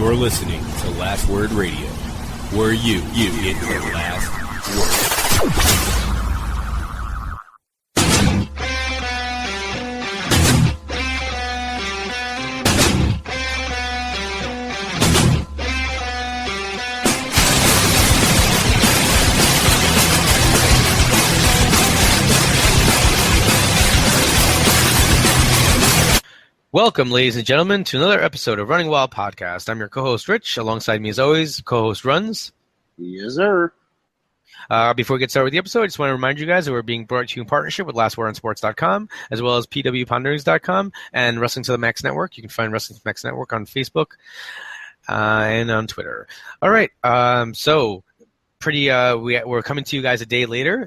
You're listening to Last Word Radio, where you get your last word. Welcome, ladies and gentlemen, to another episode of Running Wild Podcast. I'm your co-host, Rich. Alongside me, as always, co-host Runz. Yes, sir. Before we get started with the episode, I just want to remind you guys that we're being brought to you in partnership with LastWordOnSports.com, as well as PWPonderings.com and Wrestling to the Max Network. You can find Wrestling to the Max Network on Facebook and on Twitter. All right, we're coming to you guys a day later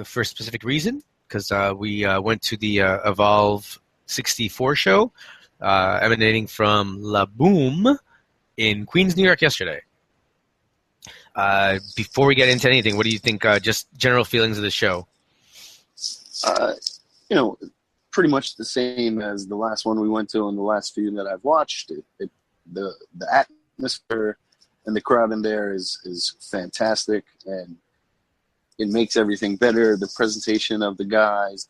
for a specific reason, because we went to the Evolve 64 show emanating from La Boom in Queens, New York yesterday. Before we get into anything, what do you think, just general feelings of the show? Pretty much the same as the last one we went to and the last few that I've watched. The atmosphere and the crowd in there is fantastic, and it makes everything better. The presentation of the guys,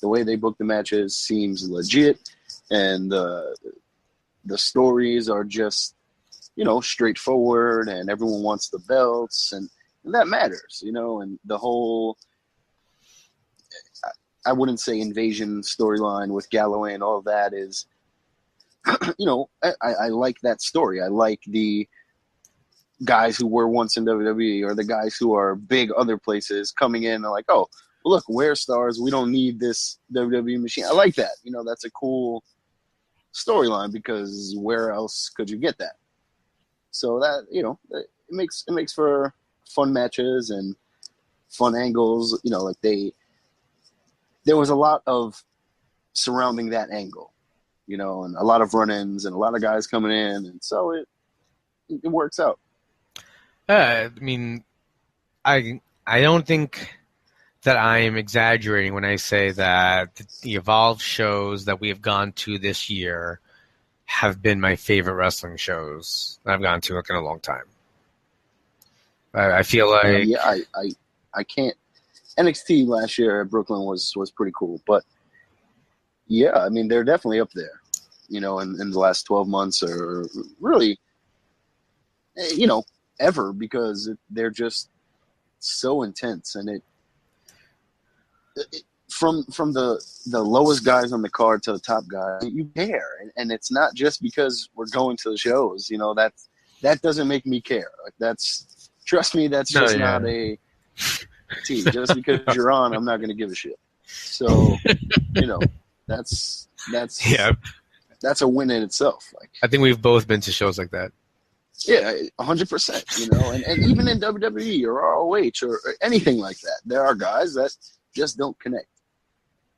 the way they book the matches seems legit, and the stories are just, straightforward, and everyone wants the belts, and that matters, and the whole, I wouldn't say invasion storyline with Galloway and all of that is, I like that story. I like the guys who were once in WWE or the guys who are big other places coming in and like, oh, look, we're stars. We don't need this WWE machine. I like that. That's a cool storyline, because where else could you get that? So that, it makes for fun matches and fun angles. There was a lot of surrounding that angle, and a lot of run-ins and a lot of guys coming in, and so it works out. I don't think that I am exaggerating when I say that the Evolve shows that we have gone to this year have been my favorite wrestling shows that I've gone to in a long time. I feel like... I can't... NXT last year at Brooklyn was pretty cool, but yeah, they're definitely up there, in the last 12 months, or really, ever, because they're just so intense, and from the lowest guys on the card to the top guys, you care, and it's not just because we're going to the shows. That doesn't make me care. Trust me, that's just not a team. Just because you're on, I'm not going to give a shit. So, that's a win in itself. I think we've both been to shows like that. Yeah, 100%. And even in WWE or ROH or anything like that, there are guys that just don't connect.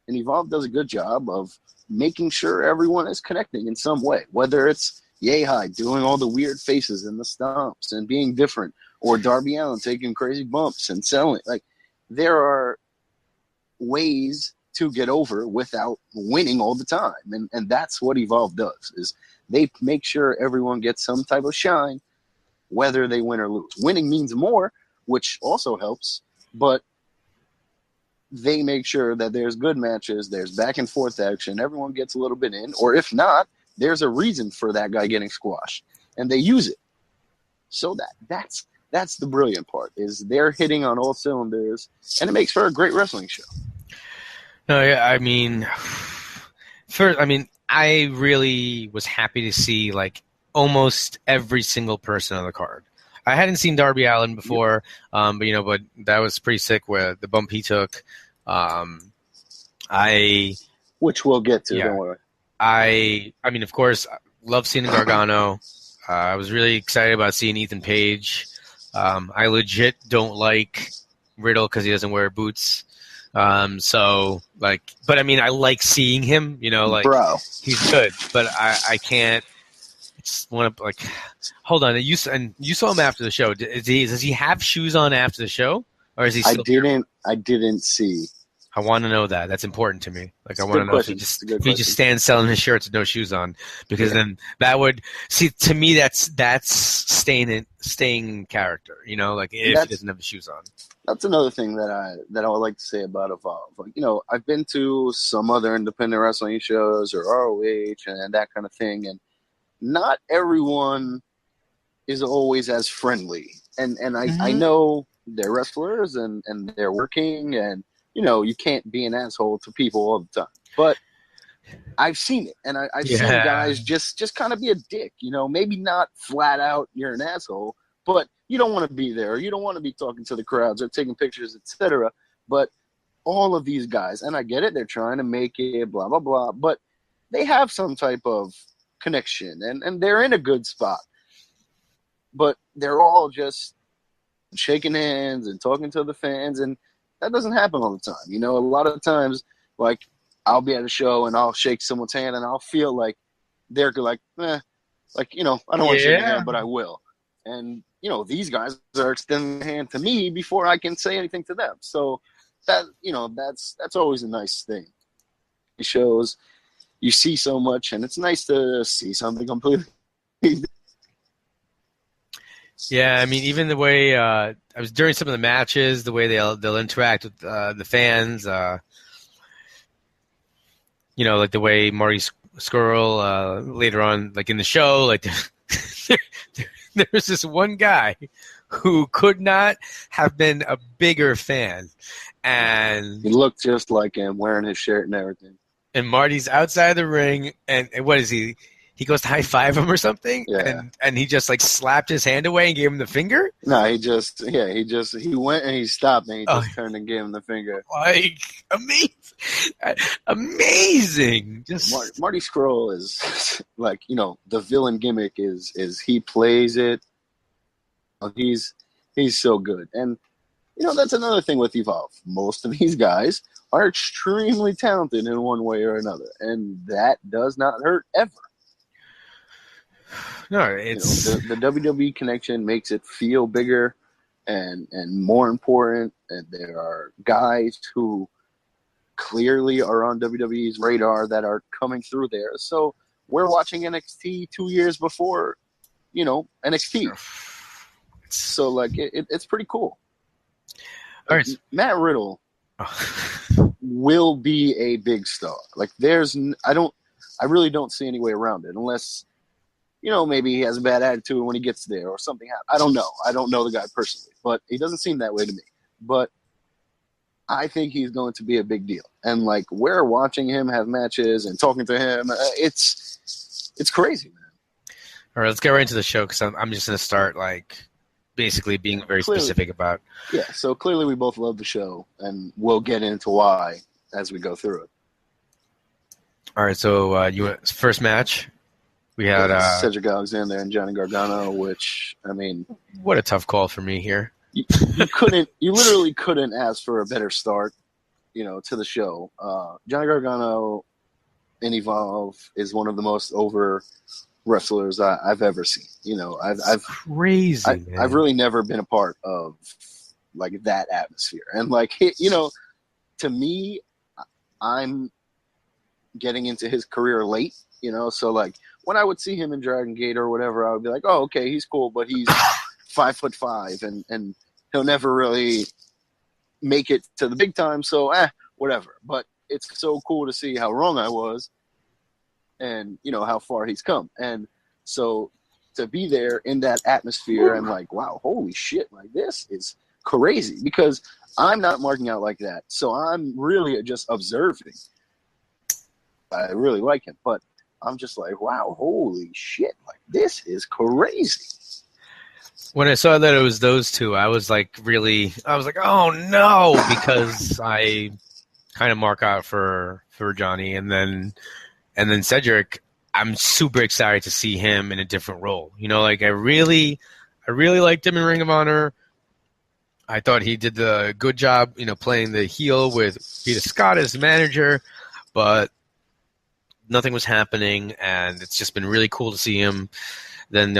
And Evolve does a good job of making sure everyone is connecting in some way, whether it's Yehai doing all the weird faces and the stomps and being different, or Darby Allin taking crazy bumps and selling. There are ways to get over without winning all the time. And that's what Evolve does, is they make sure everyone gets some type of shine, whether they win or lose. Winning means more, which also helps, but they make sure that there's good matches, there's back and forth action, everyone gets a little bit in, or if not, there's a reason for that guy getting squashed, and they use it. So that's the brilliant part, is they're hitting on all cylinders, and it makes for a great wrestling show. No, yeah, I really was happy to see almost every single person on the card. I hadn't seen Darby Allin before, but that was pretty sick with the bump he took. Which we'll get to, don't worry. Of course, love seeing Gargano. I was really excited about seeing Ethan Page. I legit don't like Riddle because he doesn't wear boots. But I like seeing him, bro, he's good, but I can't. Just want to hold on. You saw him after the show. Does he have shoes on after the show, or is he? Still I didn't see. I want to know that. That's important to me. Like, I want to know question. if he just stands selling his shirts with no shoes on, because then that would to me that's staying character. You know, like if he doesn't have his shoes on. That's another thing that I would like to say about Evolve. Like, you know, I've been to some other independent wrestling shows or ROH and that kind of thing, and not everyone is always as friendly. And I know they're wrestlers and they're working, and you know, you can't be an asshole to people all the time. But I've seen it, and I've seen guys just kind of be a dick. You know, maybe not flat out you're an asshole, but you don't want to be there. You don't want to be talking to the crowds or taking pictures, etc. But all of these guys, and I get it, they're trying to make it, blah, blah, blah, but they have some type of connection, and they're in a good spot. But they're all just shaking hands and talking to the fans, and that doesn't happen all the time. You know, a lot of times, like, I'll be at a show and I'll shake someone's hand and I'll feel like they're like, like, you know, I don't want to shake your hand, but I will. And, you know, these guys are extending their hand to me before I can say anything to them. So that, you know, that's always a nice thing. It shows you see so much, and it's nice to see something completely. Yeah, I mean, even the way I was during some of the matches, the way they'll interact with the fans. You know, like the way Marty Scurll later on, like in the show, like there was this one guy who could not have been a bigger fan, and he looked just like him, wearing his shirt and everything. And Marty's outside the ring, and what is he? He goes to high five him or something, and he just like slapped his hand away and gave him the finger. No, he went and he stopped and he just turned and gave him the finger. Like amazing. Just Marty Scurll is like, you know, the villain gimmick is he plays it. He's so good, and you know that's another thing with Evolve. Most of these guys are extremely talented in one way or another, and that does not hurt ever. No, it's the WWE connection makes it feel bigger and more important. And there are guys who clearly are on WWE's radar that are coming through there. So we're watching NXT 2 years before, you know, NXT. So like it's pretty cool. All right. Matt Riddle will be a big star. Like I really don't see any way around it unless, you know, maybe he has a bad attitude when he gets there or something happens. I don't know. I don't know the guy personally, but he doesn't seem that way to me. But I think he's going to be a big deal. And, like, we're watching him have matches and talking to him. It's crazy, man. All right, let's get right into the show because I'm just going to start, like, basically being very specific about. Yeah, so clearly we both love the show, and we'll get into why as we go through it. All right, so first match. We had Cedric Alexander and Johnny Gargano, which, I mean... What a tough call for me here. You literally couldn't ask for a better start, you know, to the show. Johnny Gargano in Evolve is one of the most over wrestlers I've ever seen. You know, I've crazy. I've really never been a part of, like, that atmosphere. And, like, you know, to me, I'm getting into his career late, you know, so, like, when I would see him in Dragon Gate or whatever, I would be like, oh, okay, he's cool, but he's 5'5", and he'll never really make it to the big time, so whatever. But it's so cool to see how wrong I was and, you know, how far he's come. And so to be there in that atmosphere and like, wow, holy shit, like this is crazy because I'm not marking out like that. So I'm really just observing. I really like him, but I'm just like, wow, holy shit, like this is crazy. When I saw that it was those two, I was like, oh no, because I kind of mark out for Johnny, and then Cedric, I'm super excited to see him in a different role. You know, like I really liked him in Ring of Honor. I thought he did the good job, you know, playing the heel with Vita Scott as the manager, but nothing was happening, and it's just been really cool to see him. Then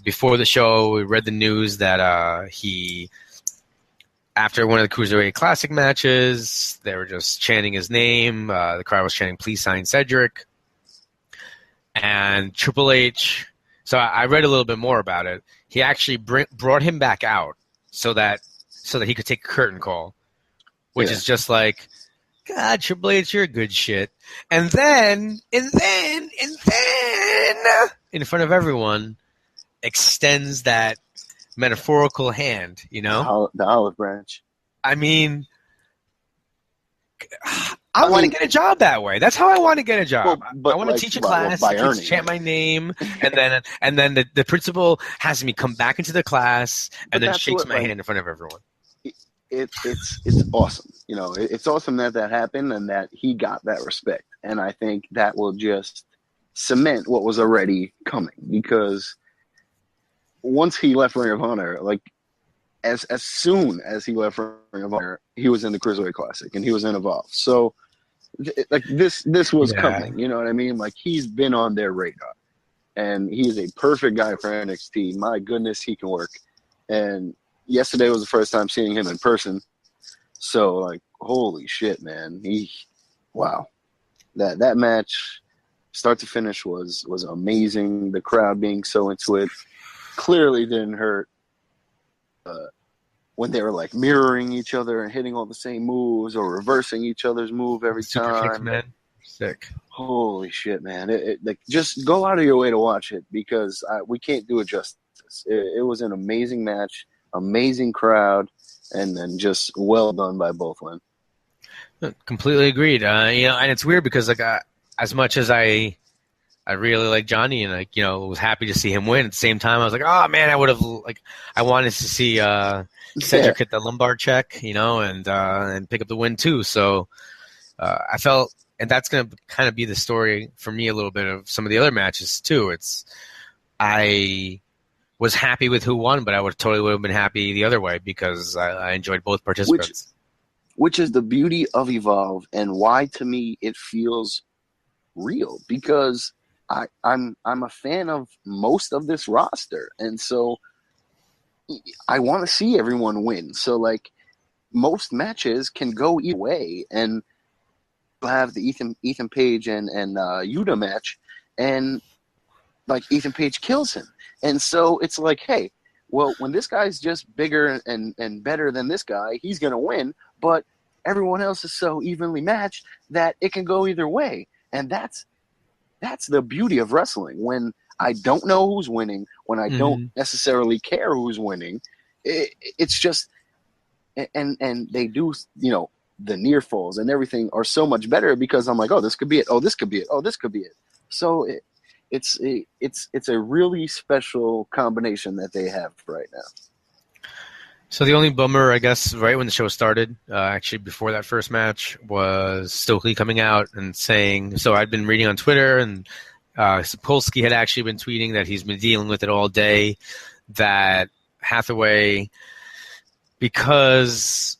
before the show, we read the news that he after one of the Cruiserweight Classic matches, they were just chanting his name. The crowd was chanting, "Please sign Cedric." And Triple H, so I read a little bit more about it. He actually brought him back out so that he could take a curtain call, which is just like, God, Triple H, you're good shit. And then, in front of everyone, extends that metaphorical hand, you know? The olive branch. I mean, I want to get a job that way. That's how I want to get a job. Well, I want to teach a class, chant my name, and then the principal has me come back into the class and then shakes my hand in front of everyone. It's awesome. You know, it's awesome that happened and that he got that respect. And I think that will just cement what was already coming, because once he left Ring of Honor, like as soon as he left Ring of Honor, he was in the Cruiserweight Classic and he was in Evolve. So like this was coming, you know what I mean? Like, he's been on their radar, and he's a perfect guy for NXT. My goodness, he can work. And yesterday was the first time seeing him in person. So, like, holy shit, man. Wow. That match, start to finish, was amazing. The crowd being so into it clearly didn't hurt when they were, like, mirroring each other and hitting all the same moves or reversing each other's move every time. Kicks, man. Sick. Holy shit, man. Like, just go out of your way to watch it, because we can't do it justice. It was an amazing match. Amazing crowd, and then just well done by both men. Completely agreed. You know, and it's weird because, like, as much as I really like Johnny and, like, you know, was happy to see him win, at the same time I was like, oh man, I wanted to see Cedric hit the lumbar check, you know, and pick up the win too. So I felt, and that's going to kind of be the story for me a little bit of some of the other matches too. I was happy with who won, but I would have been happy the other way, because I enjoyed both participants. Which is the beauty of Evolve, and why to me it feels real, because I'm a fan of most of this roster, and so I want to see everyone win. So, like, most matches can go either way, and we'll have the Ethan Page and Yuta match, and like Ethan Page kills him. And so it's like, hey, well, when this guy's just bigger and better than this guy, he's going to win. But everyone else is so evenly matched that it can go either way. And that's the beauty of wrestling. When I don't know who's winning, when I don't necessarily care who's winning, it's just – and they do, you know, the near falls and everything are so much better, because I'm like, oh, this could be it. Oh, this could be it. Oh, this could be it. So it's a really special combination that they have right now. So the only bummer, I guess, right when the show started, actually before that first match, was Stokely coming out and saying, so I'd been reading on Twitter, and Sapolsky had actually been tweeting that he's been dealing with it all day, that Hathaway, because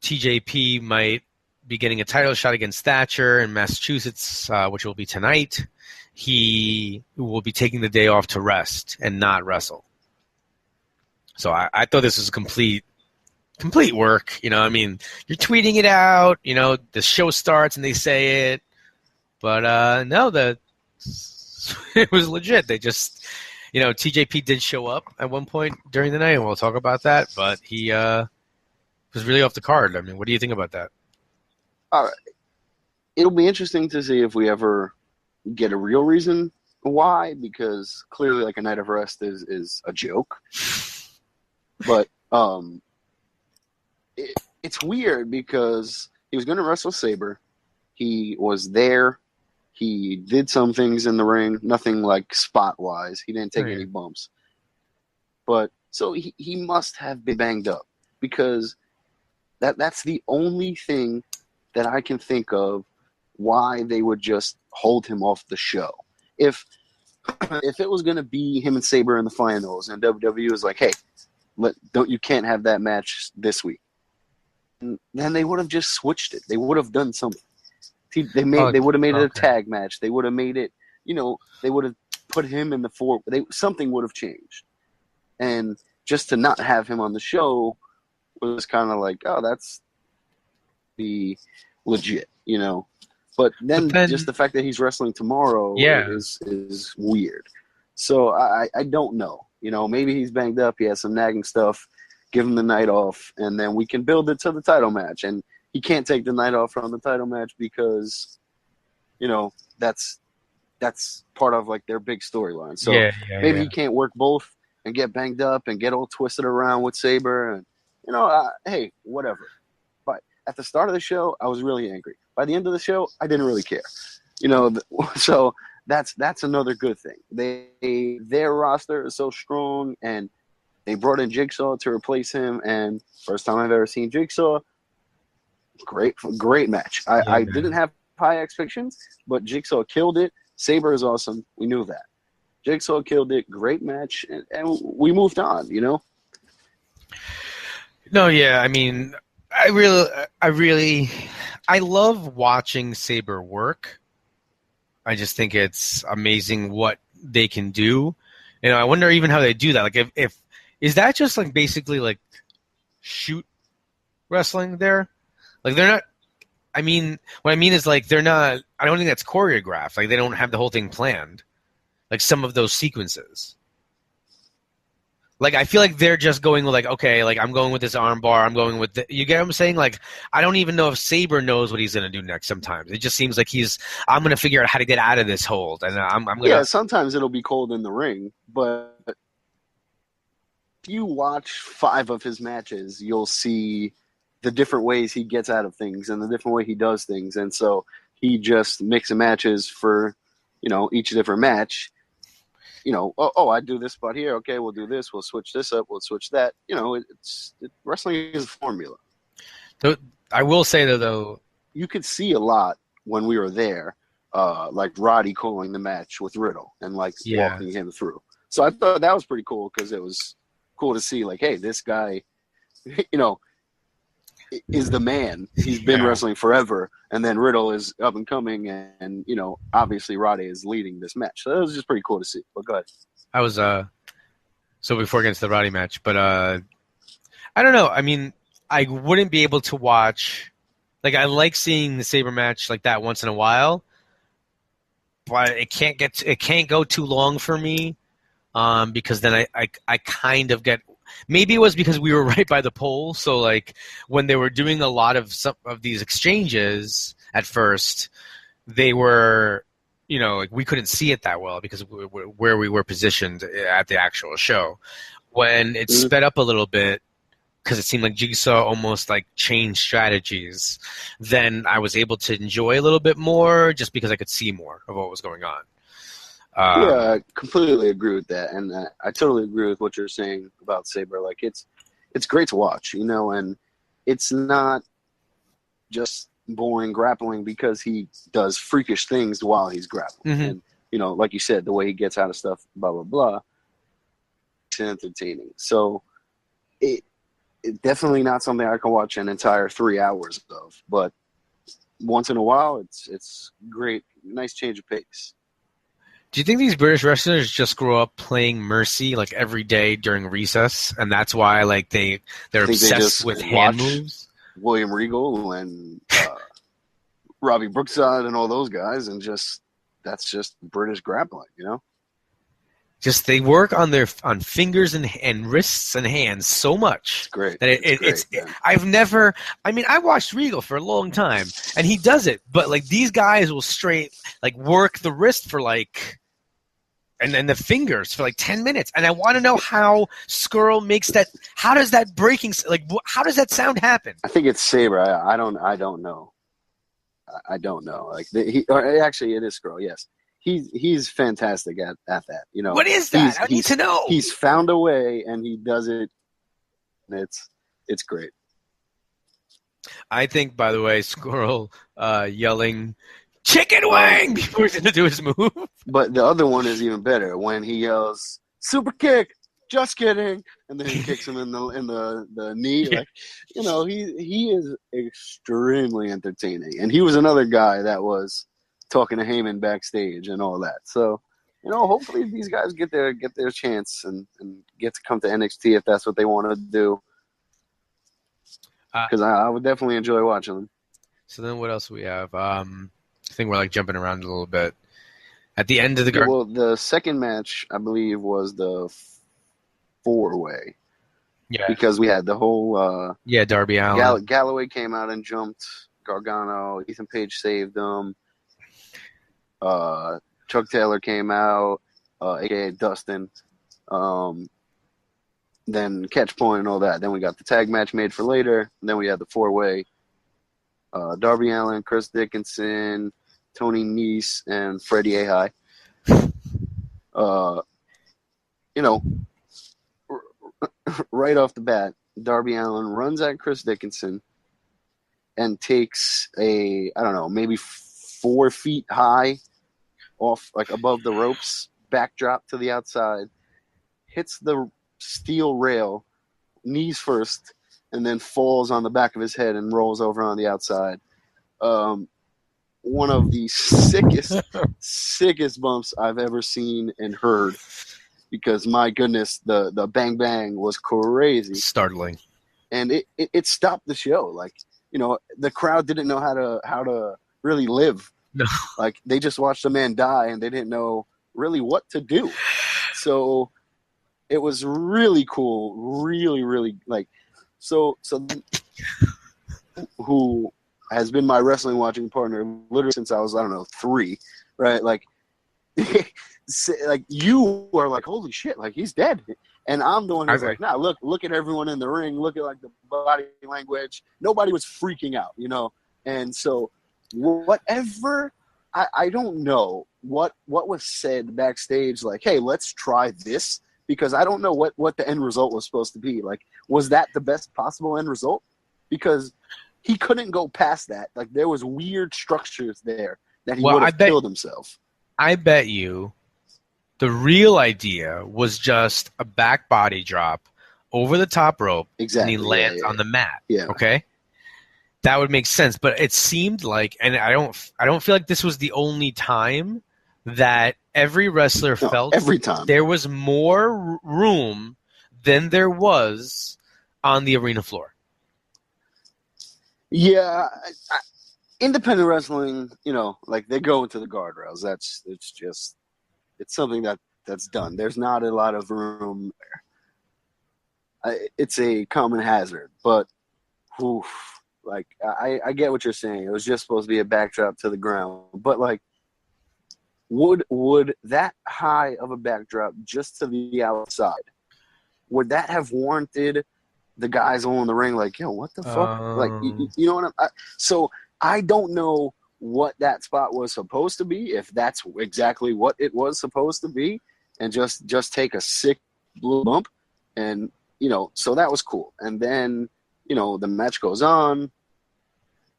TJP might be getting a title shot against Thatcher in Massachusetts, which will be tonight, he will be taking the day off to rest and not wrestle. So I thought this was complete work. You know, I mean, you're tweeting it out, you know, the show starts and they say it, but no, it was legit. They just, you know, TJP did show up at one point during the night, and we'll talk about that, but he was really off the card. I mean, what do you think about that? It'll be interesting to see if we ever get a real reason why, because clearly, like, a night of rest is a joke. But it's weird, because he was going to wrestle Sabre. He was there. He did some things in the ring, nothing like spot-wise. He didn't take any bumps. But so he must have been banged up, because that's the only thing that I can think of why they would just hold him off the show. If it was going to be him and Sabre in the finals, and WWE was like, hey, you can't have that match this week, and then they would have just switched it. They would have done something. They would have made it a tag match. They would have made it, you know, they would have put him in the something would have changed. And just to not have him on the show was kind of like, oh, that's the legit, you know. But then just the fact that he's wrestling tomorrow is weird. So I don't know. You know, maybe he's banged up. He has some nagging stuff. Give him the night off, and then we can build it to the title match. And he can't take the night off from the title match because, you know, that's part of like their big storyline. So maybe he can't work both and get banged up and get all twisted around with Sabre. And, you know, hey, whatever. But at the start of the show, I was really angry. By the end of the show, I didn't really care. You know, so that's another good thing. Their roster is so strong, and they brought in Jigsaw to replace him. And first time I've ever seen Jigsaw, great match. I didn't have high expectations, but Jigsaw killed it. Sabre is awesome. We knew that. Jigsaw killed it. Great match, and we moved on. You know. No, yeah. I mean, I love watching Sabre work. I just think it's amazing what they can do. You know, I wonder even how they do that. Like, if is that just like basically like shoot wrestling there? Like, they're not. I mean, what I mean is like they're not. I don't think that's choreographed. Like, they don't have the whole thing planned. Like some of those sequences. Like, I feel like they're just going with, like, okay, like, I'm going with this arm bar. I'm going with you get what I'm saying? Like, I don't even know if Sabre knows what he's going to do next sometimes. It just seems like I'm going to figure out how to get out of this hold. And I'm going to. Yeah, sometimes it'll be cold in the ring. But if you watch 5 of his matches, you'll see the different ways he gets out of things and the different way he does things. And so he just makes the matches for, you know, each different match. You know, I do this spot here. Okay, we'll do this. We'll switch this up. We'll switch that. You know, wrestling is a formula. I will say though, you could see a lot when we were there, like Roddy calling the match with Riddle and like walking him through. So I thought that was pretty cool because it was cool to see like, hey, this guy, you know, is the man. He's been wrestling forever, and then Riddle is up and coming, and you know, obviously Roddy is leading this match. So it was just pretty cool to see. But go ahead. I was so before against the Roddy match, but I don't know. I mean, I wouldn't be able to watch. Like, I like seeing the Sabre match like that once in a while, but it can't go too long for me, because then I kind of get. Maybe it was because we were right by the pole, so like when they were doing a lot of some of these exchanges at first, they were, you know, like we couldn't see it that well because where we were positioned at the actual show. When it sped up a little bit, because it seemed like Jigsaw almost like changed strategies, then I was able to enjoy a little bit more just because I could see more of what was going on. Yeah, I completely agree with that, and I totally agree with what you're saying about Sabre. Like, it's great to watch, you know, and it's not just boring grappling because he does freakish things while he's grappling. Mm-hmm. And, you know, like you said, the way he gets out of stuff, blah, blah, blah, it's entertaining. So it's definitely not something I can watch an entire 3 hours of, but once in a while, it's great, nice change of pace. Do you think these British wrestlers just grow up playing Mercy like every day during recess, and that's why like they're obsessed with hand moves? William Regal and Robbie Brookside and all those guys, and that's just British grappling, you know. Just they work on fingers and wrists and hands so much. It's great. That it's I've never. I mean, I watched Regal for a long time, and he does it, but like these guys will straight like work the wrist for like. And then the fingers for like 10 minutes. And I want to know how Skrull makes that. How does that breaking, like, how does that sound happen? I think it's Sabre. I don't know. I don't know. Like, actually, it is Skrull, yes. He's fantastic at that. You know, what is that? I need to know. He's found a way, and he does it. And it's great. I think, by the way, Skrull yelling chicken wing before he's going to do his move. But the other one is even better when he yells super kick, just kidding, and then he kicks him in the knee. Like, you know, he is extremely entertaining, and he was another guy that was talking to Heyman backstage and all that. So, you know, hopefully these guys get their chance and get to come to NXT if that's what they want to do. because I would definitely enjoy watching them. So then what else do we have? I think we're like jumping around a little bit. At the end of the Well, the second match, I believe, was the 4-way. Yeah. Because we had the whole Darby Allin. Galloway came out and jumped Gargano. Ethan Page saved him. Chuck Taylor came out, aka Dustin. Then Catch Point and all that. Then we got the tag match made for later. And then we had the 4-way. Darby Allin, Chris Dickinson, Tony Nese, and Freddie Ahai. Right off the bat, Darby Allin runs at Chris Dickinson and takes maybe 4 feet high off, like above the ropes, backdrop to the outside, hits the steel rail, knees first, and then falls on the back of his head and rolls over on the outside. One of the sickest bumps I've ever seen and heard. Because my goodness, the bang bang was crazy, startling, and it stopped the show. Like, the crowd didn't know how to really live. No, like they just watched a man die and they didn't know really what to do. So it was really cool, really like so. Who has been my wrestling watching partner literally since I was 3, right? Like. Like you are like, holy shit, like he's dead, and I'm the one who's like, nah, look at everyone in the ring, look at like the body language. Nobody was freaking out, and so whatever, I don't know what was said backstage, like, hey, let's try this, because I don't know what the end result was supposed to be. Like, was that the best possible end result? Because he couldn't go past that. Like, there was weird structures there that he would have killed himself. I bet you the real idea was just a back body drop over the top rope, exactly, and he lands on the mat. Yeah. Okay? That would make sense, but it seemed like, and I don't feel like this was the only time that every wrestler felt every time there was more room than there was on the arena floor. Yeah, independent wrestling, like they go into the guardrails. It's something that's done. There's not a lot of room there. It's a common hazard, but I get what you're saying. It was just supposed to be a backdrop to the ground, but like, would that high of a backdrop just to the outside, would that have warranted the guys all in the ring? Like, yo, what the fuck? Like, you know what so I don't know what that spot was supposed to be, if that's exactly what it was supposed to be, and just take a sick blue bump. And, so that was cool. And then, the match goes on.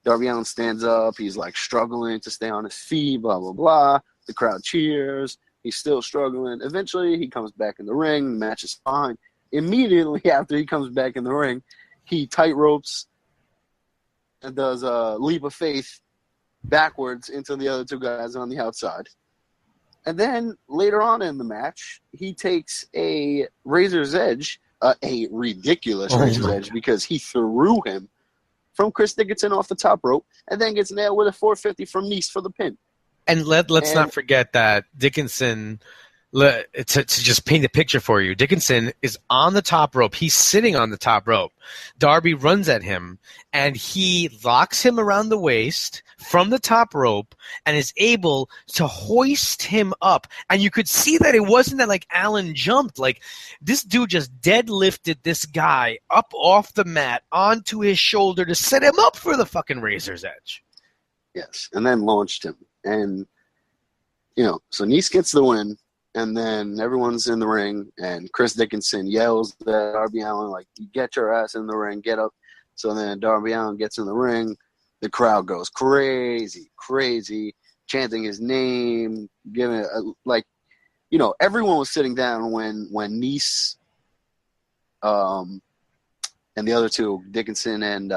Darby Allin stands up. He's like struggling to stay on his feet, blah, blah, blah. The crowd cheers. He's still struggling. Eventually, he comes back in the ring. The match is fine. Immediately after he comes back in the ring, he tight ropes and does a leap of faith backwards into the other 2 guys on the outside. And then later on in the match, he takes a razor's edge, a ridiculous razor's edge, because he threw him from Chris Dickinson off the top rope and then gets nailed with a 450 from Nese for the pin. And let's not forget that Dickinson, to just paint a picture for you, Dickinson is on the top rope. He's sitting on the top rope. Darby runs at him, and he locks him around the waist from the top rope and is able to hoist him up. And you could see that it wasn't that like Allin jumped. Like, this dude just deadlifted this guy up off the mat onto his shoulder to set him up for the fucking razor's edge. Yes, and then launched him. And, so Nese gets the win. And then everyone's in the ring, and Chris Dickinson yells at Darby Allin, like, get your ass in the ring, get up. So then Darby Allin gets in the ring. The crowd goes crazy, chanting his name, giving it, everyone was sitting down when Nese and the other 2, Dickinson and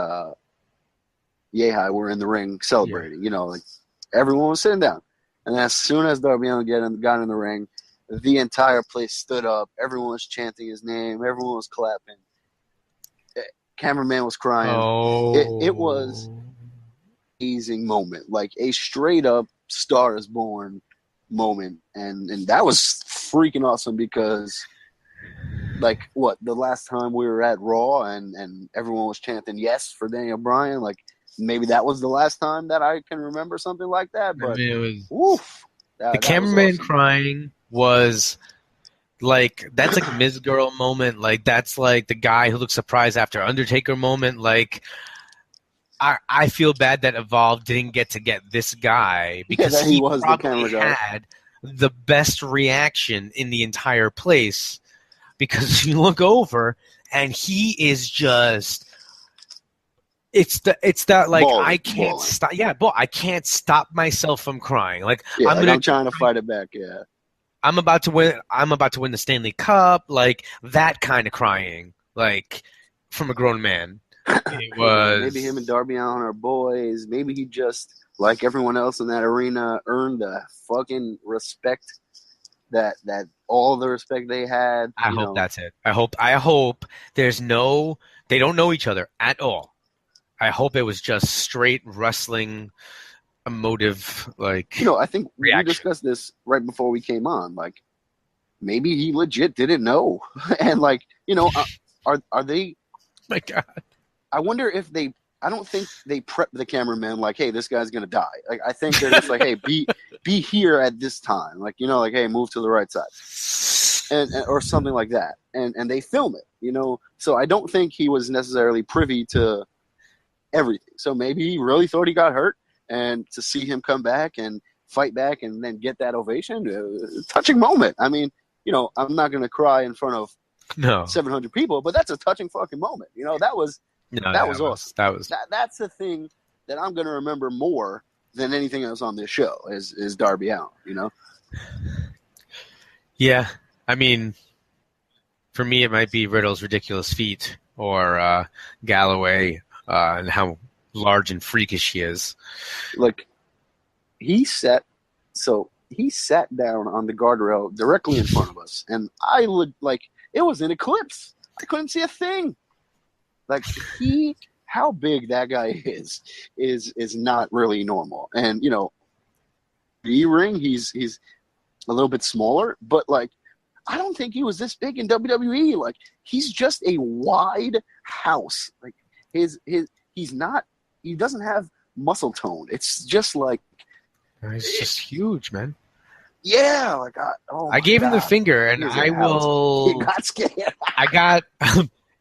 Yehai, were in the ring celebrating. Like, everyone was sitting down. And as soon as Darby Allin got in the ring, the entire place stood up. Everyone was chanting his name. Everyone was clapping. Cameraman was crying. Oh, It was amazing moment, like a straight up Star is Born moment, and that was freaking awesome because, like, the last time we were at Raw and everyone was chanting yes for Daniel Bryan, like maybe that was the last time that I can remember something like that. But I mean, it was, woof, the cameraman crying was like, that's like a Miz Girl moment. Like, that's like the guy who looks surprised after Undertaker moment. Like, I feel bad that Evolve didn't get this guy because he was probably had the best reaction in the entire place, because you look over and he is just, it's that like balling, I can't stop. Yeah, I can't stop myself from crying. Like, I'm trying to fight it back. Yeah. I'm about to win the Stanley Cup, like that kind of crying, like from a grown man. It was maybe him and Darby Allin are boys. Maybe he just, like everyone else in that arena, earned the fucking respect that all the respect they had. I hope that's it. I hope there's no, they don't know each other at all. I hope it was just straight wrestling, emotive, like, I think reaction. We discussed this right before we came on. Like, maybe he legit didn't know, and like, are they? My God, I wonder if they. I don't think they prep the cameraman like, hey, this guy's gonna die. Like, I think they're just like, hey, be here at this time. Like, like, hey, move to the right side, and or something like that. And they film it. So I don't think he was necessarily privy to everything. So maybe he really thought he got hurt. And to see him come back and fight back and then get that ovation, touching moment. I mean, I'm not going to cry in front of 700 people, but that's a touching fucking moment. That was awesome. That's the thing that I'm going to remember more than anything else on this show is Darby Allin. Yeah, I mean, for me, it might be Riddle's ridiculous feat or Galloway and how large and freakish he is. Like, he sat down on the guardrail directly in front of us, and I would, like, it was an eclipse. I couldn't see a thing. Like, how big that guy is not really normal. And E-ring, he's a little bit smaller, but like, I don't think he was this big in WWE. Like, he's just a wide house. Like, he doesn't have muscle tone. It's just like, he's just huge, man. Yeah, like I gave him the finger, and I will. He got scared.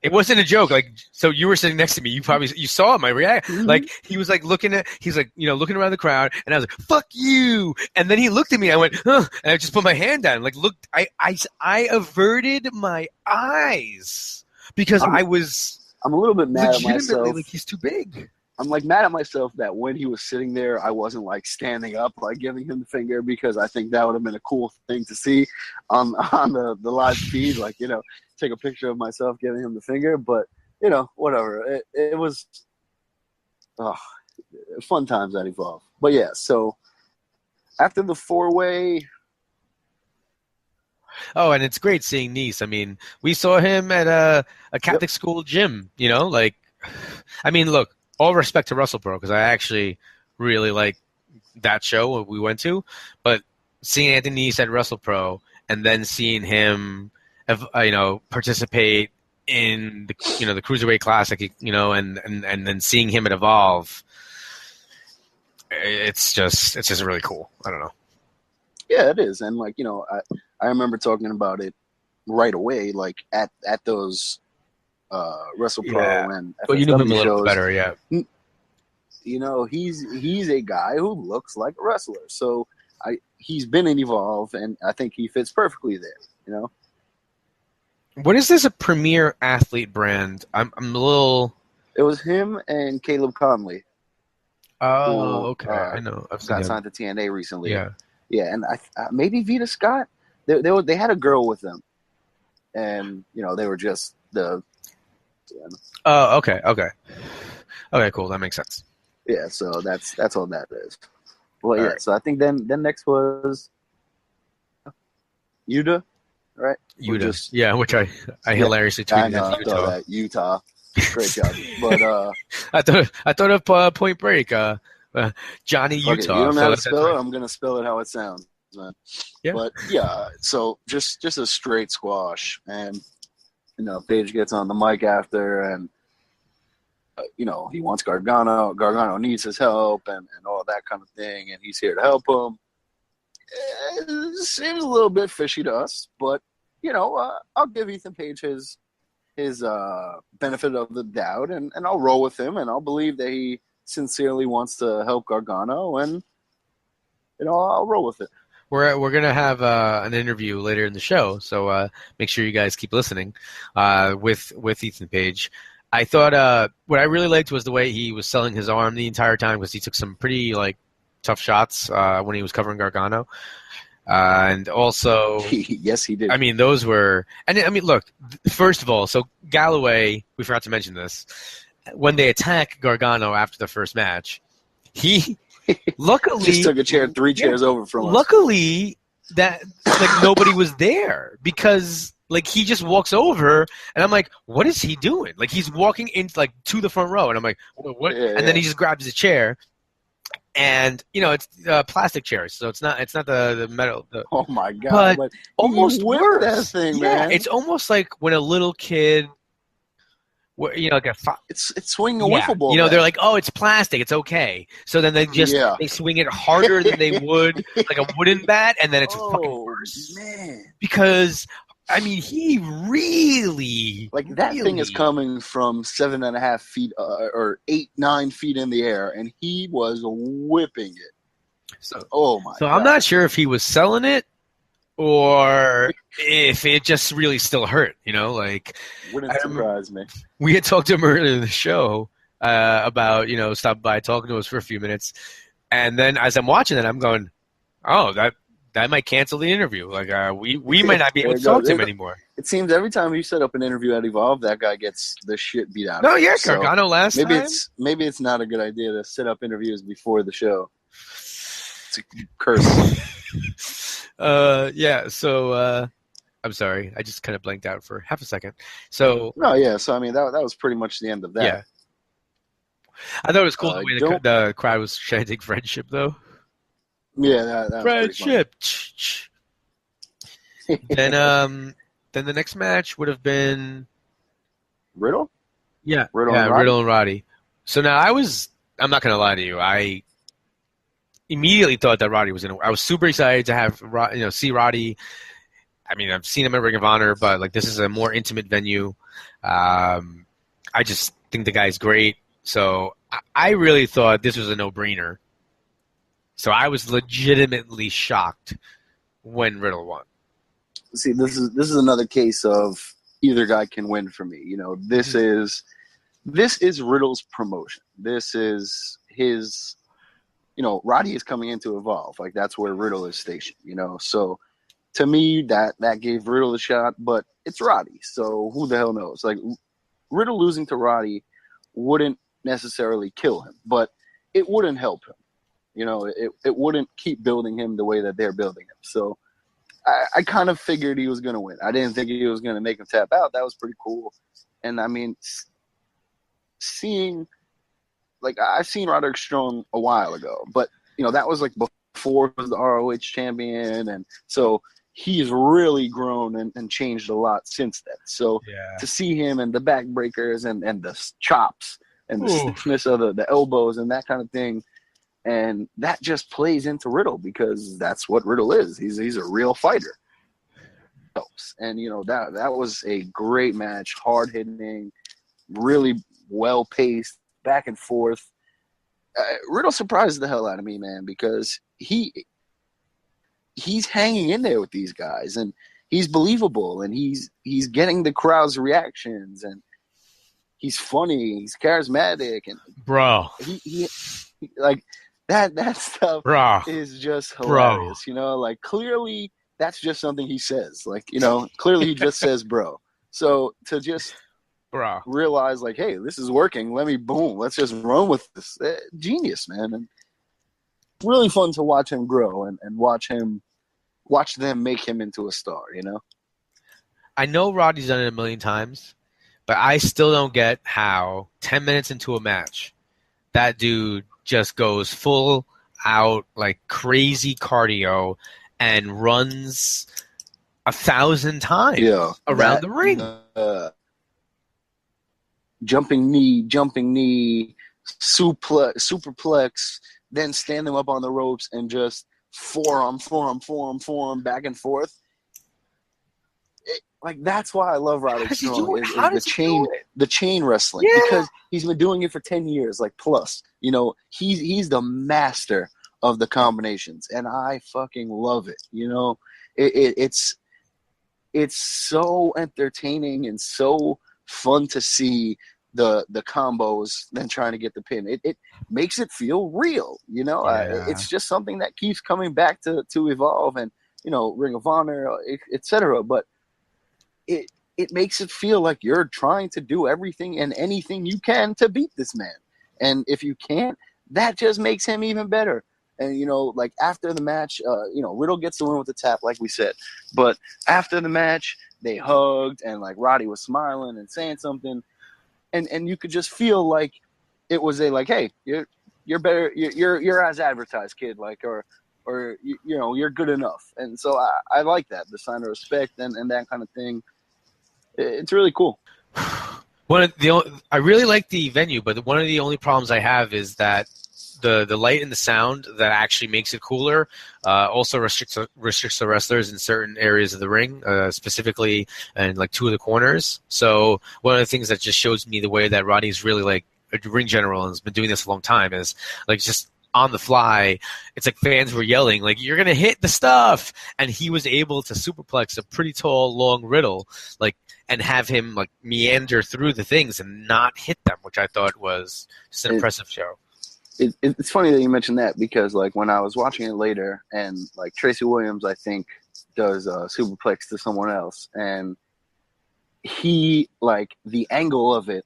It wasn't a joke. Like, so you were sitting next to me. You saw my reaction. Mm-hmm. Like, he was like looking looking around the crowd, and I was like, "Fuck you!" And then he looked at me. I went, "Huh," and I just put my hand down. Like, looked. I averted my eyes because I'm a little bit mad at myself. Like, he's too big. I'm like mad at myself that when he was sitting there, I wasn't like standing up, like giving him the finger, because I think that would have been a cool thing to see on the live feed. Like, take a picture of myself giving him the finger, but whatever. It was fun times at Evolve. But yeah, so after the 4-way. Oh, and it's great seeing Nice. I mean, we saw him at a Catholic school gym, like, I mean, look, all respect to WrestlePro, because I actually really like that show we went to, but seeing Anthony Nice at WrestlePro and then seeing him, participate in the Cruiserweight Classic, and then seeing him at Evolve, it's just really cool. I don't know. Yeah, it is, and like, I remember talking about it right away, like at those WrestlePro and but you knew him a little bit better, yeah. He's a guy who looks like a wrestler, so he's been in Evolve, and I think he fits perfectly there. What is this, a premier athlete brand? I'm a little. It was him and Caleb Conley. Oh, okay. I know. I've got signed to TNA recently. Yeah, and maybe Vita Scott. They had a girl with them, and they were just the. Yeah. Oh, okay, cool. That makes sense. Yeah, so that's all that is. Well, yeah. Right. So I think then next was Utah, right? Utah, which I hilariously tweeted. I know, Utah. Great job. But I thought of Point Break, Johnny fuck it. Utah. You don't know how to that's spell it. right. I'm gonna spell it how it sounds, man. Yeah. But yeah, so just a straight squash, and Page gets on the mic after, and he wants Gargano. Gargano needs his help, and all that kind of thing, and he's here to help him. It seems a little bit fishy to us, but I'll give Ethan Page his benefit of the doubt, and I'll roll with him, and I'll believe that he sincerely wants to help Gargano, and I'll roll with it. We're gonna have an interview later in the show, so make sure you guys keep listening with Ethan Page. I thought what I really liked was the way he was selling his arm the entire time, because he took some pretty tough shots when he was covering Gargano, and also yes, he did. I mean, those were, and I mean, look, first of all, so Galloway, we forgot to mention this, when they attack Gargano after the first match, he luckily just took a chair 3 chairs over from us. Luckily that nobody was there, because he just walks over, and I'm like, what is he doing? He's walking in to the front row, and I'm like, what? Yeah, and then he just grabs his chair, and it's plastic chairs, so it's not the metal. Oh my god! But almost worse. That thing, yeah, man. it's almost like when a little kid, it's swinging a wiffle ball. They're like, oh, it's plastic, it's okay. So then they just they swing it harder than they would a wooden bat, and then it's fucking worse. Man, because I mean, he really that thing is coming from 7.5 feet or 8-9 feet in the air, and he was whipping it. So, God. I'm not sure if he was selling it or if it just really still hurt. Wouldn't surprise me. We had talked to him earlier in the show about stop by talking to us for a few minutes, and then as I'm watching it, I'm going, oh, that might cancel the interview. We might not be able to talk to him anymore. It seems every time you set up an interview at Evolve, that guy gets the shit beat out of him. No, yeah, Gargano last time. Maybe it's not a good idea to set up interviews before the show. It's a curse. Yeah, so I'm sorry. I just kind of blanked out for half a second. So no, yeah. So I mean, that was pretty much the end of that. Yeah. I thought it was cool the way the crowd was chanting friendship, though. Yeah, that friendship. Then the next match would have been Riddle. Yeah, Riddle and Roddy. So now I'm not gonna lie to you. I immediately thought that Roddy was in. I was super excited to have see Roddy. I mean, I've seen him at Ring of Honor, but this is a more intimate venue. I just think the guy's great. So I really thought this was a no-brainer. So I was legitimately shocked when Riddle won. See, this is another case of either guy can win for me. This is Riddle's promotion. This is his. Roddy is coming into Evolve. That's where Riddle is stationed. So to me, that gave Riddle a shot, but it's Roddy. So who the hell knows? Riddle losing to Roddy wouldn't necessarily kill him, but it wouldn't help him. It wouldn't keep building him the way that they're building him. So I kind of figured he was going to win. I didn't think he was going to make him tap out. That was pretty cool. And I mean, I've seen Roderick Strong a while ago, but that was before he was the ROH champion, and so he's really grown and changed a lot since then. So to see him and the backbreakers and the chops and the stiffness of the elbows and that kind of thing, and that just plays into Riddle, because that's what Riddle is. He's a real fighter. And that was a great match, hard hitting, really well paced, back and forth. Riddle surprised the hell out of me, man, because he's hanging in there with these guys, and he's believable, and he's getting the crowd's reactions, and he's funny, he's charismatic, and bro, he that stuff is just hilarious. Clearly that's just something he says. Clearly he just says bro. So to just realize hey, this is working, let's just run with this. Genius, man. And really fun to watch him grow and watch them make him into a star. I know Roddy's done it a million times, But I still don't get how 10 minutes into a match, that dude just goes full out like crazy cardio and runs 1,000 times around the ring. Jumping knee, superplex, then stand them up on the ropes and just forearm, back and forth. Like, that's why I love Roderick Strong is the chain wrestling, because he's been doing it for 10 years, like, plus. You know, he's the master of the combinations, and I fucking love it. You know, it's so entertaining and so fun to see the combos, then trying to get the pin. It makes it feel real. You know, it's just something that keeps coming back to Evolve and, you know, Ring of Honor, etc. But it makes it feel like you're trying to do everything and anything you can to beat this man. And if you can't, that just makes him even better. And, you know, like, after the match, you know, Riddle gets the win with the tap, like we said. But after the match, they hugged, and, like, Roddy was smiling and saying something. And you could just feel like it was like, hey, you're better, you're as advertised, kid, like, or you know, you're good enough. And so I like that, the sign of respect and that kind of thing. It's really cool. I really like the venue, but one of the only problems I have is that the light and the sound that actually makes it cooler also restricts the wrestlers in certain areas of the ring, specifically in like 2 of the corners. So one of the things that just shows me the way that Roddy's really like a ring general and has been doing this a long time is like just on the fly. It's like fans were yelling like, "You're gonna hit the stuff," and he was able to superplex a pretty tall, long Riddle, like, and have him like meander through the things and not hit them, which I thought was just an impressive show. It's funny that you mentioned that, because like when I was watching it later, and like Tracy Williams, I think, does a superplex to someone else, and he, like, the angle of it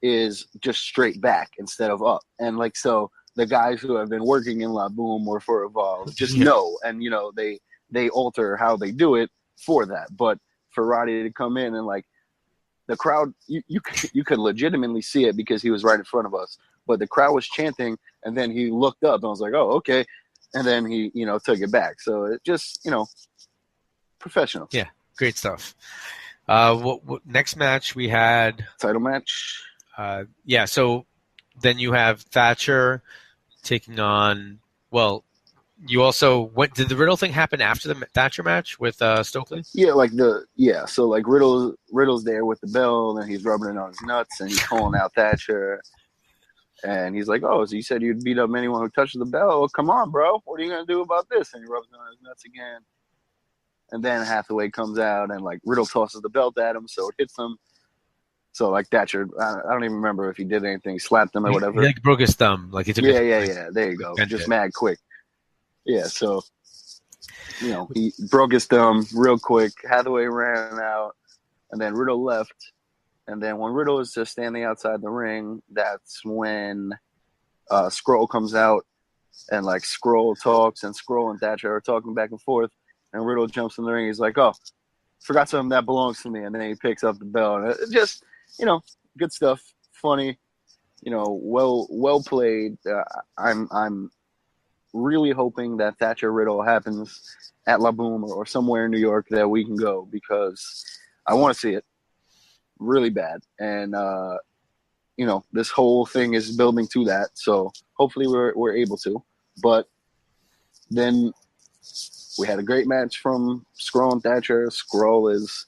is just straight back instead of up, and like, so the guys who have been working in La Boom or for Evolve just know, and, you know, they alter how they do it for that. But for Roddy to come in and, like, the crowd, you could legitimately see it because he was right in front of us. But the crowd was chanting, and then he looked up and was like, "Oh, okay," and then he, you know, took it back. So it just, you know, professional. Yeah, great stuff. What next match we had? Title match. Yeah. So then you have Thatcher taking on. Well, you also did the Riddle thing happen after the Thatcher match with Stokely? Yeah, so like Riddle's there with the bell, and he's rubbing it on his nuts, and he's calling out Thatcher. And he's like, "Oh, so you said you'd beat up anyone who touches the bell? Well, come on, bro. What are you going to do about this?" And he rubs it on his nuts again. And then Hathaway comes out, and, like, Riddle tosses the belt at him, so it hits him. So, like, Thatcher, I don't even remember if he did anything, slapped him or whatever. He like broke his thumb. Like, he took yeah. There you go. Just mad quick. Yeah, so, you know, he broke his thumb real quick. Hathaway ran out, and then Riddle left. And then when Riddle is just standing outside the ring, that's when Skrull comes out, and, like, Skrull talks, and Skrull and Thatcher are talking back and forth, and Riddle jumps in the ring. He's like, "Oh, forgot something that belongs to me," and then he picks up the bell. And it's just, you know, good stuff, funny, you know, well played. I'm really hoping that Thatcher Riddle happens at La Boom or somewhere in New York that we can go, because I want to see it really bad. And you know, this whole thing is building to that, so hopefully we're able to. But then we had a great match from Skrull and Thatcher. Skrull is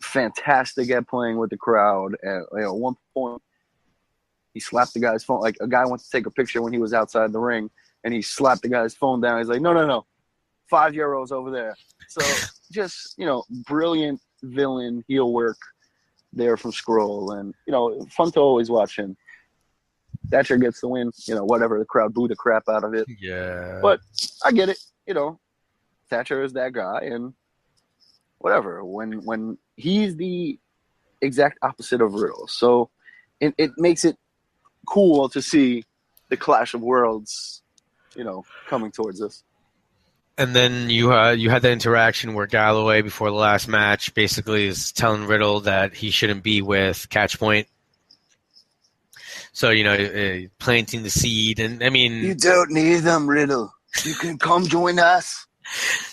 fantastic at playing with the crowd. And, you know, at one point he slapped the guy's phone. Like, a guy went to take a picture when he was outside the ring, and he slapped the guy's phone down. He's like, no, €5 over there. So just, you know, brilliant villain heel work there from Skrull, and, you know, fun to always watch him. Thatcher gets the win, you know, whatever, the crowd booed the crap out of it. Yeah. But I get it, you know, Thatcher is that guy, and whatever. When he's the exact opposite of Riddle, so it makes it cool to see the clash of worlds, you know, coming towards us. And then you had that interaction where Galloway, before the last match, basically is telling Riddle that he shouldn't be with Catchpoint. So, planting the seed. And, I mean... You don't need them, Riddle. You can come join us.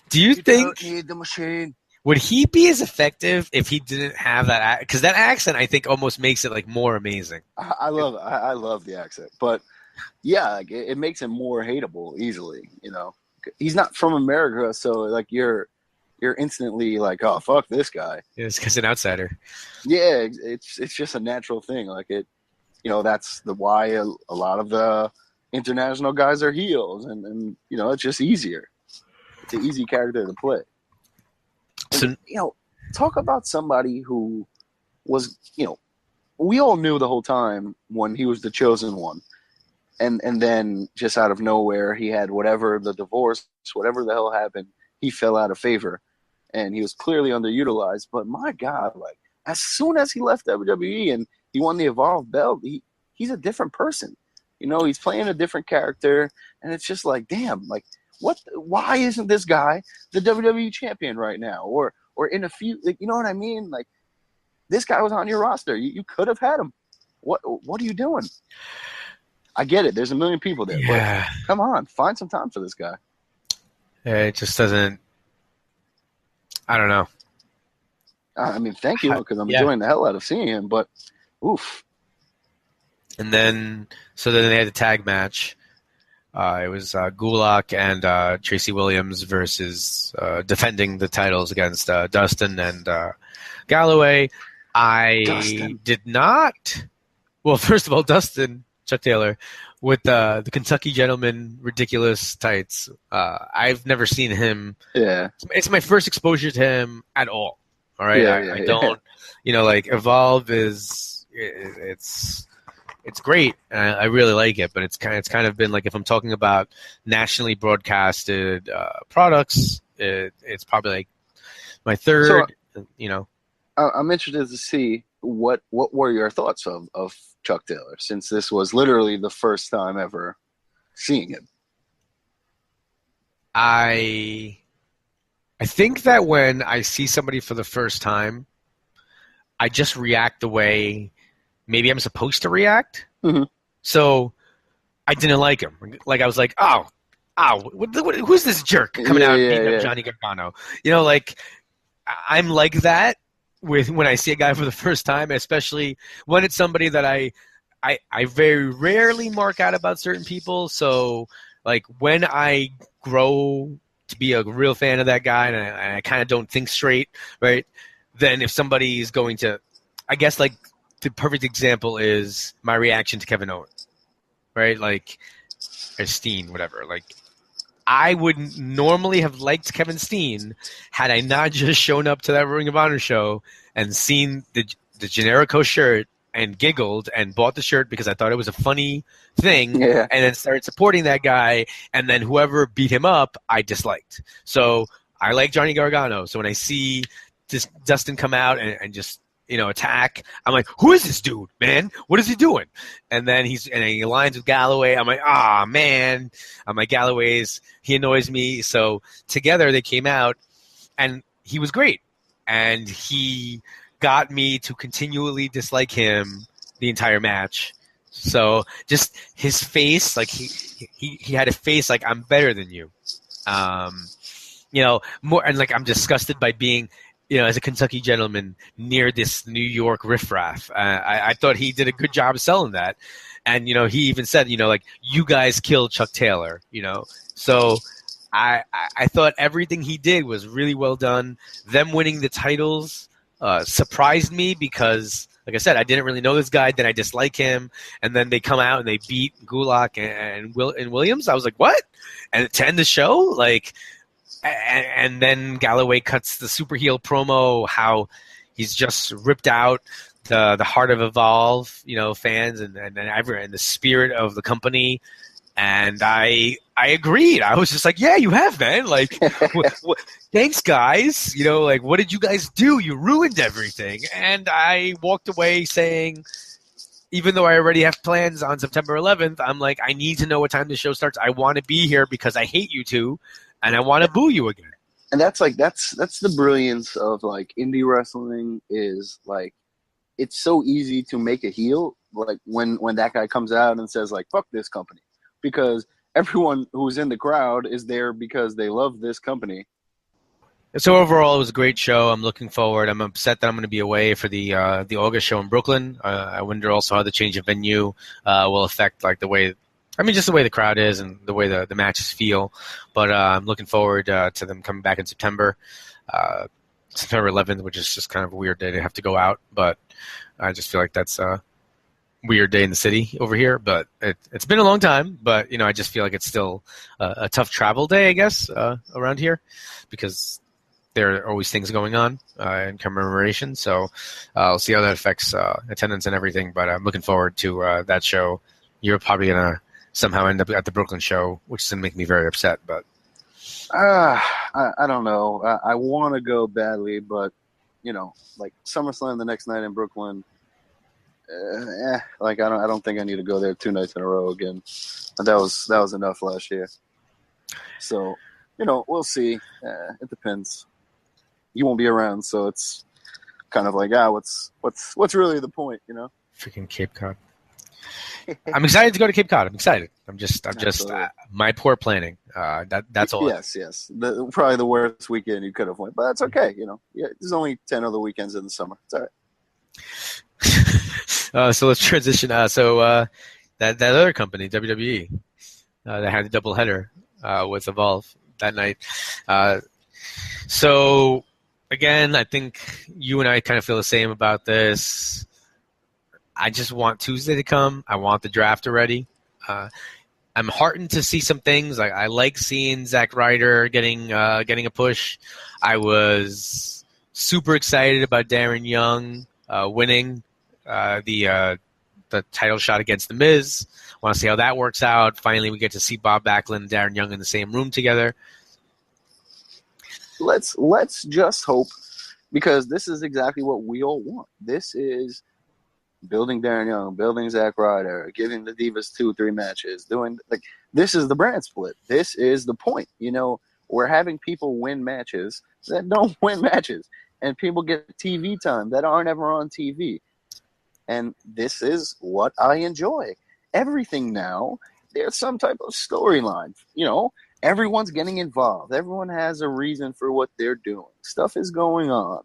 Do you think... don't need the machine. Would he be as effective if he didn't have that? Because that accent, I think, almost makes it, like, more amazing. I love it. I love the accent. But, yeah, like, it makes him more hateable easily, He's not from America, so, like, you're instantly like, oh, fuck this guy. Yeah, it's because an outsider. Yeah, it's just a natural thing. Like, that's why a lot of the international guys are heels, and it's just easier. It's an easy character to play. And, talk about somebody who was, we all knew the whole time when he was the chosen one. And then just out of nowhere, he had whatever the divorce, whatever the hell happened, he fell out of favor. And he was clearly underutilized. But my God, like, as soon as he left WWE and he won the Evolve belt, he's a different person. He's playing a different character. And it's just like, damn, like, why isn't this guy the WWE champion right now? Or in a few, like, you know what I mean? Like, this guy was on your roster. You could have had him. What are you doing? I get it. There's a million people there. Yeah. But come on, find some time for this guy. Yeah, it just doesn't. I don't know. I mean, thank you, because I'm enjoying the hell out of seeing him. But, oof. And then they had the tag match. It was Gulak and Tracy Williams versus defending the titles against Dustin and Galloway. Dustin. Did not. Well, first of all, Dustin, Chuck Taylor, with the Kentucky Gentleman ridiculous tights. I've never seen him. Yeah. It's my first exposure to him at all. All right. I don't, like Evolve is, it's great. And I really like it, but it's kind of been like, if I'm talking about nationally broadcasted products, it's probably like my third, I'm interested to see what were your thoughts of Chuck Taylor, since this was literally the first time ever seeing him. I think that when I see somebody for the first time, I just react the way maybe I'm supposed to react. Mm-hmm. So I didn't like him. Like, I was like, who's this jerk coming out and beating up Johnny Gargano? I'm like that when I see a guy for the first time, especially when it's somebody that I very rarely mark out about certain people. So, like, when I grow to be a real fan of that guy and I kind of don't think straight, right, then if somebody is going to, I guess, like, the perfect example is my reaction to Kevin Owens, right? Like, or Steen, whatever. Like, I would normally have liked Kevin Steen had I not just shown up to that Ring of Honor show and seen the Generico shirt and giggled and bought the shirt because I thought it was a funny thing, and then started supporting that guy, and then whoever beat him up, I disliked. So I like Johnny Gargano. So when I see Dustin come out and just attack, I'm like, who is this dude, man? What is he doing? And then he aligns with Galloway. I'm like, man. I'm like, he annoys me. So together they came out, and he was great. And he got me to continually dislike him the entire match. So just his face, like he had a face like, I'm better than you. More, and like, I'm disgusted by being, as a Kentucky gentleman near this New York riffraff. I thought he did a good job of selling that. And, he even said, like, you guys killed Chuck Taylor, So I thought everything he did was really well done. Them winning the titles surprised me because, like I said, I didn't really know this guy. Then I dislike him. And then they come out and they beat Gulak and Williams. I was like, what? And to end the show, like... And then Galloway cuts the super heel promo, how he's just ripped out the heart of Evolve, fans and the spirit of the company. And I agreed. I was just like, yeah, you have, man. Like, thanks, guys. Like, what did you guys do? You ruined everything. And I walked away saying, even though I already have plans on September 11th, I'm like, I need to know what time the show starts. I want to be here because I hate you two. and I want to boo you again. And that's the brilliance of like indie wrestling is like it's so easy to make a heel like when that guy comes out and says like fuck this company, because everyone who's in the crowd is there because they love this company. So overall, it was a great show. I'm looking forward. I'm upset that I'm going to be away for the August show in Brooklyn. I wonder also how the change of venue will affect like the way. I mean, just the way the crowd is and the way the matches feel. But I'm looking forward to them coming back in September. September 11th, which is just kind of a weird day to have to go out. But I just feel like that's a weird day in the city over here. But it's been a long time. But, I just feel like it's still a tough travel day, I guess, around here. Because there are always things going on in commemoration. So I'll see how that affects attendance and everything. But I'm looking forward to that show. You're probably going to somehow end up at the Brooklyn show, which is going to make me very upset. But I don't know. I want to go badly, but like SummerSlam the next night in Brooklyn. Like I don't think I need to go there 2 nights in a row again. That was enough last year. So we'll see. It depends. You won't be around, so it's kind of like what's really the point, Freaking Cape Cod. I'm excited to go to Cape Cod. I'm excited. I'm just my poor planning. That's all. Yes. Probably the worst weekend you could have went, but that's okay. Yeah, there's only 10 other weekends in the summer. It's all right. So let's transition. That other company, WWE, that had a doubleheader with Evolve that night. So again, I think you and I kind of feel the same about this. I just want Tuesday to come. I want the draft already. I'm heartened to see some things. I like seeing Zack Ryder getting a push. I was super excited about Darren Young winning the title shot against The Miz. Want to see how that works out. Finally, we get to see Bob Backlund and Darren Young in the same room together. Let's just hope, because this is exactly what we all want. This is building Darren Young, building Zack Ryder, giving the Divas 2-3 matches, this is the brand split. This is the point. We're having people win matches that don't win matches, and people get TV time that aren't ever on TV. And this is what I enjoy. Everything now, there's some type of storyline. Everyone's getting involved. Everyone has a reason for what they're doing. Stuff is going on.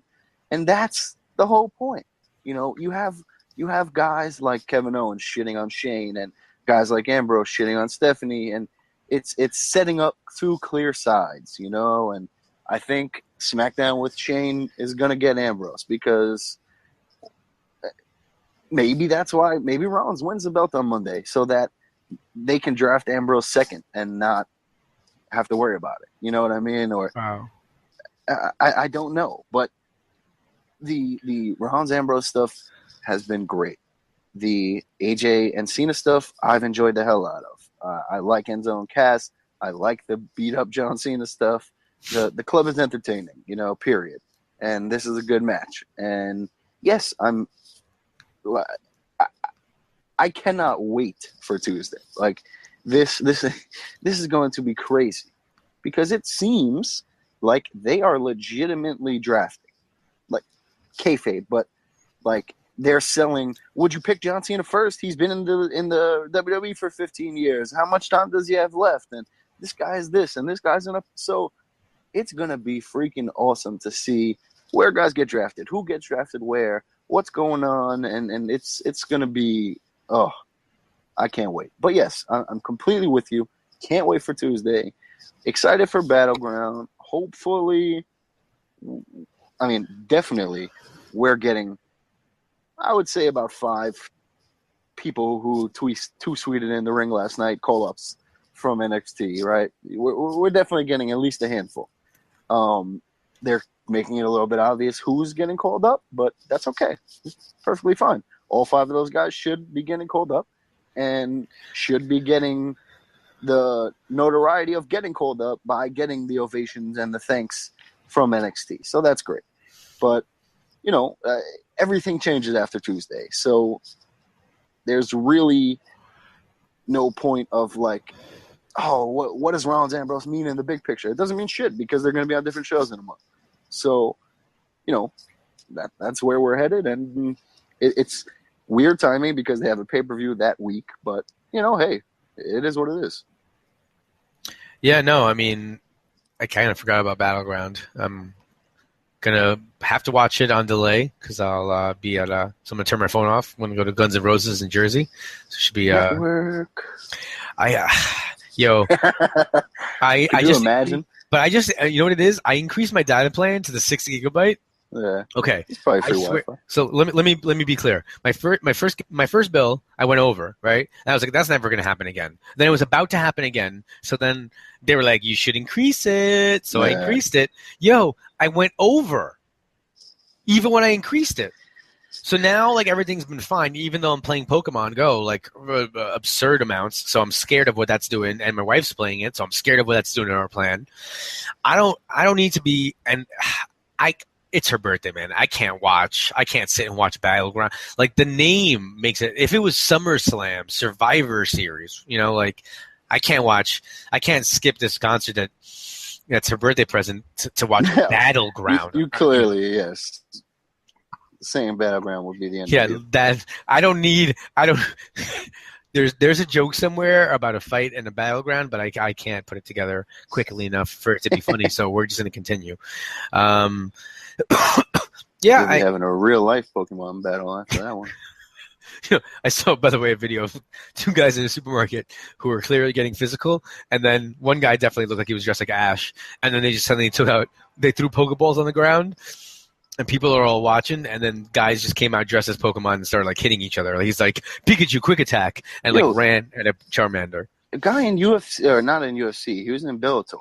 And that's the whole point. You have guys like Kevin Owens shitting on Shane and guys like Ambrose shitting on Stephanie, and it's setting up 2 clear sides, and I think SmackDown with Shane is going to get Ambrose, because maybe that's why Rollins wins the belt on Monday, so that they can draft Ambrose second and not have to worry about it. You know what I mean? Or wow. I don't know, but the Rollins Ambrose stuff has been great. The AJ and Cena stuff, I've enjoyed the hell out of. I like Enzo and Cass. I like the beat up John Cena stuff. The club is entertaining, period. And this is a good match. And yes, I cannot wait for Tuesday. Like this is going to be crazy, because it seems like they are legitimately drafting, like kayfabe, but like they're selling. Would you pick John Cena first? He's been in the WWE for 15 years. How much time does he have left? And this guy is this, and this guy's enough. So it's gonna be freaking awesome to see where guys get drafted, who gets drafted where, what's going on, and it's gonna be I can't wait. But yes, I'm completely with you. Can't wait for Tuesday. Excited for Battleground. Hopefully, definitely, we're getting, I would say, about 5 people who tweeted in the ring last night, call-ups from NXT, right? We're definitely getting at least a handful. They're making it a little bit obvious who's getting called up, but that's okay. It's perfectly fine. All 5 of those guys should be getting called up and should be getting the notoriety of getting called up by getting the ovations and the thanks from NXT. So that's great. But, everything changes after Tuesday. So there's really no point of oh, what does Rollins Ambrose mean in the big picture? It doesn't mean shit because they're going to be on different shows in a month. So, that's where we're headed, and it's weird timing because they have a pay-per-view that week. But hey, it is what it is. Yeah, no, I mean, I kind of forgot about Battleground. I'm gonna have to watch it on delay because I'll be at. So I'm gonna turn my phone off. I'm gonna go to Guns N' Roses in Jersey. So it should be. Network. I Could you just imagine? But I just, you know what it is? I increased my data plan to the 6 gigabyte. Yeah. Okay. It's probably I free swear. Wi-Fi. So let me be clear. My first bill, I went over, right? And I was like, that's never going to happen again. Then it was about to happen again. So then they were like, you should increase it. So I increased it. I went over, even when I increased it. So now, like, everything's been fine, even though I'm playing Pokemon Go, like, absurd amounts. So I'm scared of what that's doing, and my wife's playing it, so I'm scared of what that's doing in our plan. I don't need to be, and it's her birthday, man. I can't sit and watch Battleground. Like, the name makes it, if it was SummerSlam, Survivor Series, like, I can't skip this concert that's her birthday present to watch Battleground. You clearly, yes. Saying Battleground would be the end. Yeah, of it. that I don't. There's a joke somewhere about a fight and a Battleground, but I can't put it together quickly enough for it to be funny. So we're just going to continue. You'll be having a real life Pokemon battle after that one. I saw, by the way, a video of two guys in a supermarket who were clearly getting physical, and then one guy definitely looked like he was dressed like Ash, and then they just suddenly they threw Pokeballs on the ground. And people are all watching, and then guys just came out dressed as Pokemon and started, like, hitting each other. Like, he's like, Pikachu, quick attack, and, like, ran at a Charmander. A guy in UFC, or not in UFC, he was in Bellator.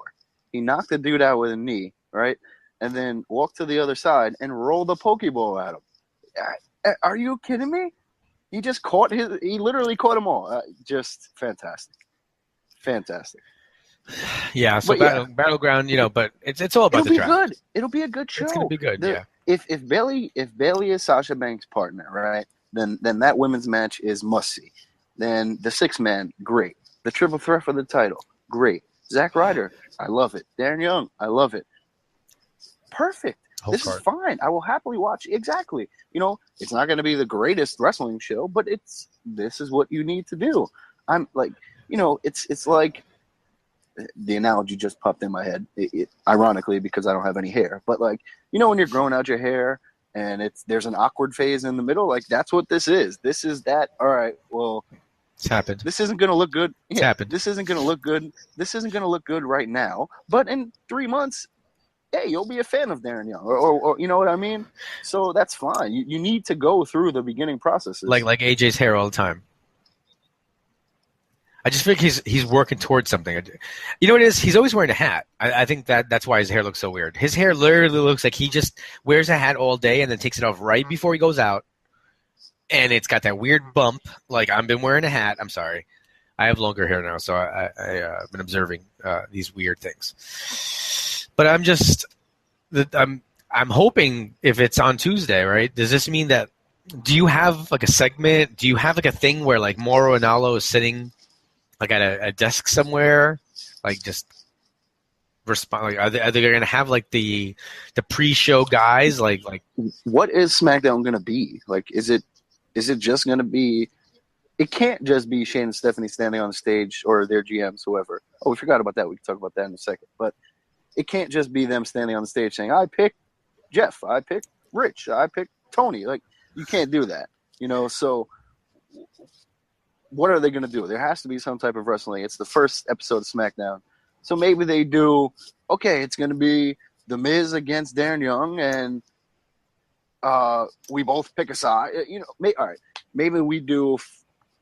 He knocked the dude out with a knee, right? And then walked to the other side and rolled a Pokeball at him. Are you kidding me? He just he literally caught them all. Just fantastic. Fantastic. Yeah, so Battleground, but it's all about the draft. It'll be good. It'll be a good show. It's going to be good, yeah. If Bailey is Sasha Banks' partner, right? Then that women's match is must see. Then the 6-man, great. The triple threat for the title, great. Zack Ryder, I love it. Darren Young, I love it. Perfect. This is fine. I will happily watch. Exactly. It's not going to be the greatest wrestling show, but this is what you need to do. I'm like, it's like. The analogy just popped in my head, ironically, because I don't have any hair. But, like, when you're growing out your hair and there's an awkward phase in the middle, like, that's what this is. This is that. All right, well, it's happened. This isn't going to look good. It's happened. This isn't going to look good. This isn't going to look good right now. But in 3 months, hey, you'll be a fan of Darren Young, or you know what I mean. So that's fine. You need to go through the beginning processes, like AJ's hair all the time. I just think he's working towards something. You know what it is? He's always wearing a hat. I think that's why his hair looks so weird. His hair literally looks like he just wears a hat all day and then takes it off right before he goes out. And it's got that weird bump. Like, I've been wearing a hat. I'm sorry. I have longer hair now, so I've been observing these weird things. But I'm hoping if it's on Tuesday, right? Does this mean that – do you have, like, a segment? Do you have, like, a thing where, like, Mauro Ranallo is sitting – like at a desk somewhere, like just respond. Like, are they going to have like the pre-show guys? Like what is SmackDown going to be? Like, is it just going to be? It can't just be Shane and Stephanie standing on the stage or their GMs, whoever. Oh, we forgot about that. We can talk about that in a second. But it can't just be them standing on the stage saying, "I picked Jeff. I picked Rich. I picked Tony." Like, you can't do that, So. What are they going to do? There has to be some type of wrestling. It's the first episode of SmackDown. So maybe they do, okay, it's going to be The Miz against Darren Young, and we both pick a side. All right, maybe we do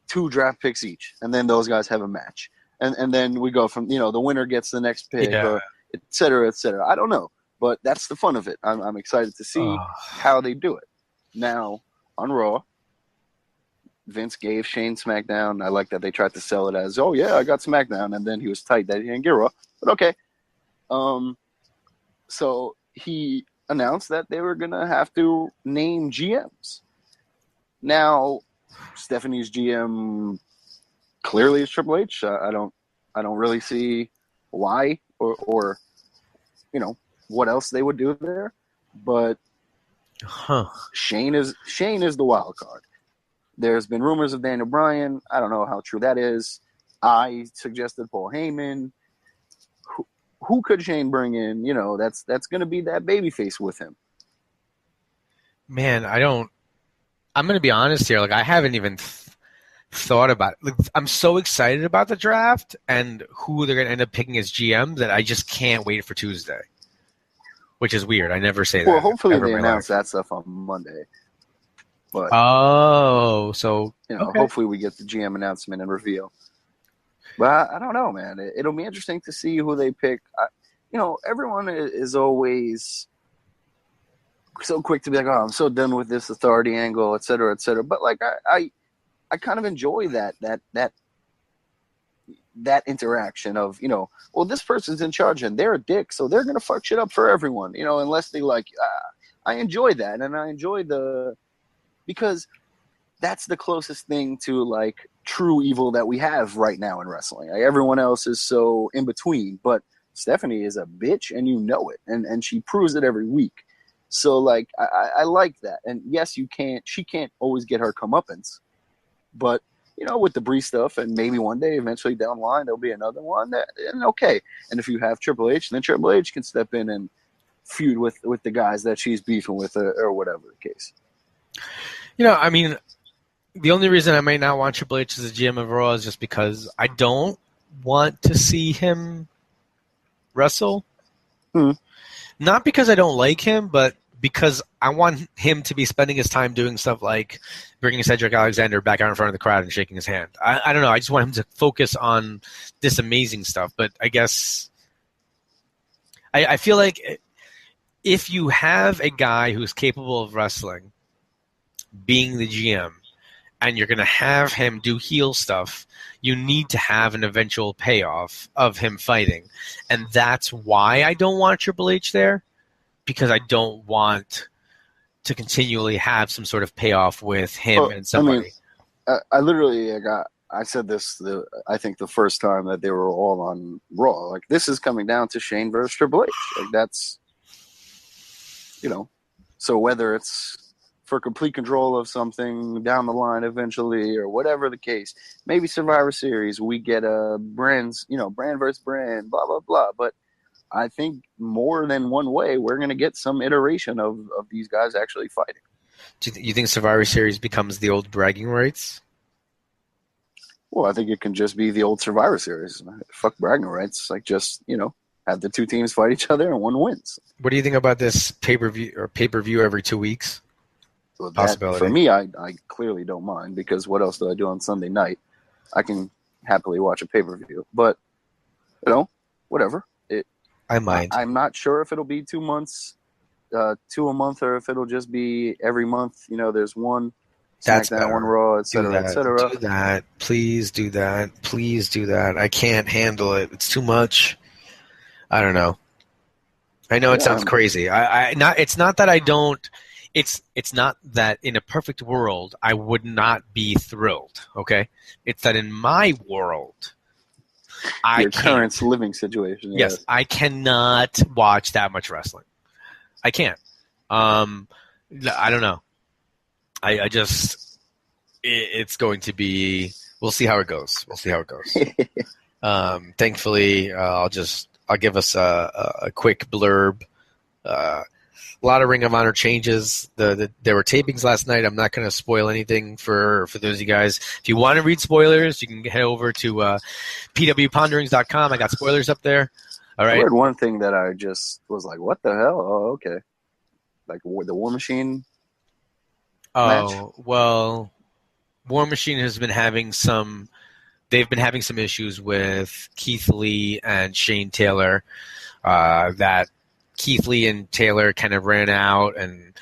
2 draft picks each, and then those guys have a match. And then we go from, the winner gets the next pick, or et cetera, et cetera. I don't know, but that's the fun of it. I'm excited to see how they do it. Now, on Raw, Vince gave Shane SmackDown. I like that they tried to sell it as, oh, yeah, I got SmackDown. And then he was tight that he didn't get Raw. But okay. So he announced that they were going to have to name GMs. Now, Stephanie's GM clearly is Triple H. I don't I don't really see why or what else they would do there. But Shane is the wild card. There's been rumors of Daniel Bryan. I don't know how true that is. I suggested Paul Heyman. Who could Shane bring in? That's going to be that babyface with him. Man, I'm going to be honest here. Like, I haven't even thought about it. Like, I'm so excited about the draft and who they're going to end up picking as GM that I just can't wait for Tuesday. Which is weird. I never say that. Well, hopefully they announce that stuff on Monday. But so okay. Hopefully we get the GM announcement and reveal. But I don't know, man. It'll be interesting to see who they pick. Everyone is always so quick to be like, "Oh, I'm so done with this authority angle, et cetera, et cetera." But like, I kind of enjoy that interaction of, well, this person's in charge and they're a dick, so they're going to fuck shit up for everyone, unless they like, I enjoy that. And I enjoy because that's the closest thing to like true evil that we have right now in wrestling. Like, everyone else is so in between, but Stephanie is a bitch and it. And she proves it every week. So like, I like that. And yes, she can't always get her comeuppance, but with the Bree stuff, and maybe one day, eventually down the line, there'll be another one. And okay. And if you have Triple H, then Triple H can step in and feud with the guys that she's beefing with, or whatever the case. I mean, the only reason I might not want Triple H as a GM of Raw is just because I don't want to see him wrestle. Not because I don't like him, but because I want him to be spending his time doing stuff like bringing Cedric Alexander back out in front of the crowd and shaking his hand. I don't know. I just want him to focus on this amazing stuff. But I guess I feel like if you have a guy who's capable of wrestling being the GM and you're going to have him do heel stuff, you need to have an eventual payoff of him fighting. And that's why I don't want Triple H there. Because I don't want to continually have some sort of payoff with him and somebody. I literally I said this, I think the first time that they were all on Raw. Like, this is coming down to Shane versus Triple H. Like, that's, so whether it's for complete control of something down the line eventually or whatever the case, maybe Survivor Series, we get a brand versus brand, blah, blah, blah. But I think more than one way, we're going to get some iteration of these guys actually fighting. Do you think Survivor Series becomes the old bragging rights? Well, I think it can just be the old Survivor Series. Fuck bragging rights. Like, just, have the two teams fight each other and one wins. What do you think about this pay-per-view every 2 weeks? Well, possibility. For me, I clearly don't mind, because what else do I do on Sunday night? I can happily watch a pay-per-view. But, whatever. I mind. I'm not sure if it'll be 2 months, 2 a month, or if it'll just be every month. There's one SmackDown, one Raw, et cetera, et cetera. Do that. Please do that. Please do that. I can't handle it. It's too much. I don't know. I know it sounds crazy. It's not that I don't. It's not that in a perfect world I would not be thrilled. Okay. It's that in my world, your current living situation. Yes, I cannot watch that much wrestling. I can't. I don't know. I just, it's going to be, we'll see how it goes. Thankfully, I'll give us a quick blurb. A lot of Ring of Honor changes. There were tapings last night. I'm not going to spoil anything for those of you guys. If you want to read spoilers, you can head over to pwponderings.com. I got spoilers up there. All right. I heard one thing that I just was like, what the hell? Oh, okay. Like the War Machine match? Well, War Machine has been having some issues with Keith Lee and Shane Taylor, that Keith Lee and Taylor kind of ran out and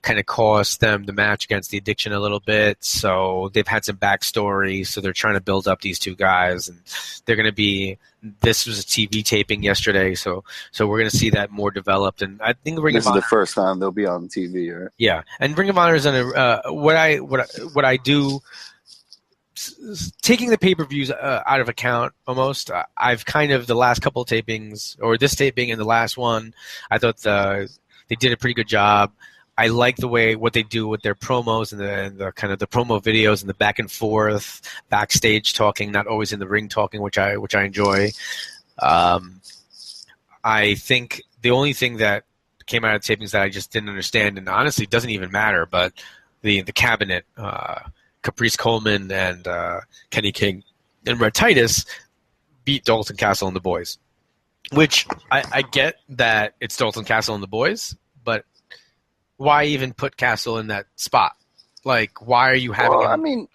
kind of cost them the match against the Addiction a little bit. So they've had some backstory. So they're trying to build up these two guys, and they're going to be. This was a TV taping yesterday, so we're going to see that more developed. And I think this is the first time they'll be on TV, right? Yeah, and Ring of Honor is on what I do. taking the pay-per-views out of account almost, I've kind of the last couple of tapings, or this taping and the last one, I thought they did a pretty good job. I like the way what they do with their promos and the kind of the promo videos and the back and forth, backstage talking, not always in the ring talking, which I enjoy. I think the only thing that came out of tapings that I just didn't understand, and honestly doesn't even matter, but the cabinet, Caprice Coleman and Kenny King and Red Titus beat Dalton Castle and the boys, which I get that it's Dalton Castle and the boys, but why even put Castle in that spot? Like, why are you having him? I mean,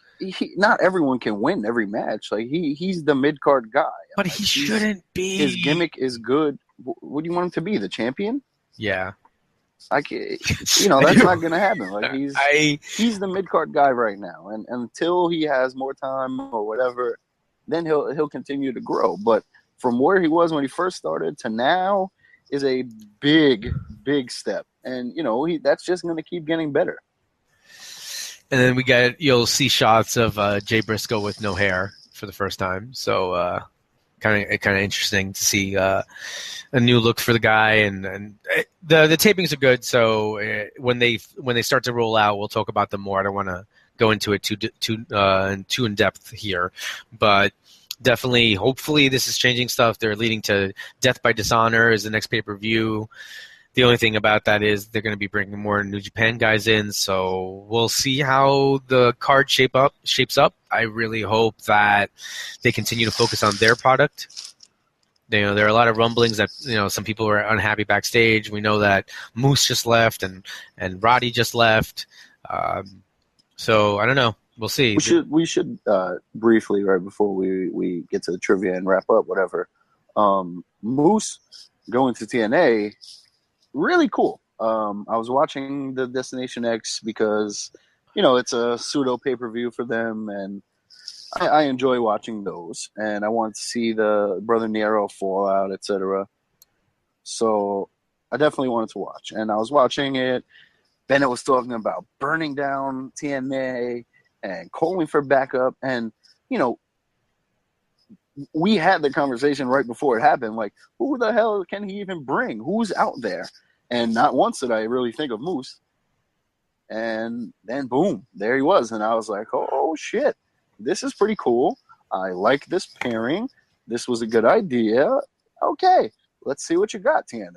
not everyone can win every match. Like, he's the mid-card guy. But he shouldn't be. His gimmick is good. What do you want him to be, the champion? Yeah. That's not going to happen. Like, he's the mid-card guy right now. And until he has more time or whatever, then he'll continue to grow. But from where he was when he first started to now is a big, big step. And, that's just going to keep getting better. And then you'll see shots of Jay Briscoe with no hair for the first time. So kind of interesting to see a new look for the guy. And the tapings are good. So when they start to roll out, we'll talk about them more. I don't want to go into it too in depth here, but definitely, hopefully this is changing stuff. They're leading to Death by Dishonor is the next pay-per-view. The only thing about that is they're going to be bringing more New Japan guys in, so we'll see how the card shapes up. I really hope that they continue to focus on their product. There are a lot of rumblings that some people are unhappy backstage. We know that Moose just left and Roddy just left. So I don't know. We'll see. We should briefly, right before we get to the trivia and wrap up, whatever. Moose going to TNA. Really cool. I was watching the Destination X because, it's a pseudo pay-per-view for them, and I enjoy watching those. And I wanted to see the Brother Nero fallout, etc. So I definitely wanted to watch. And I was watching it. Bennett was talking about burning down TNA and calling for backup. And, we had the conversation right before it happened. Like, who the hell can he even bring? Who's out there? And not once did I really think of Moose. And then, boom, there he was. And I was like, oh, shit, this is pretty cool. I like this pairing. This was a good idea. Okay, let's see what you got, TNA.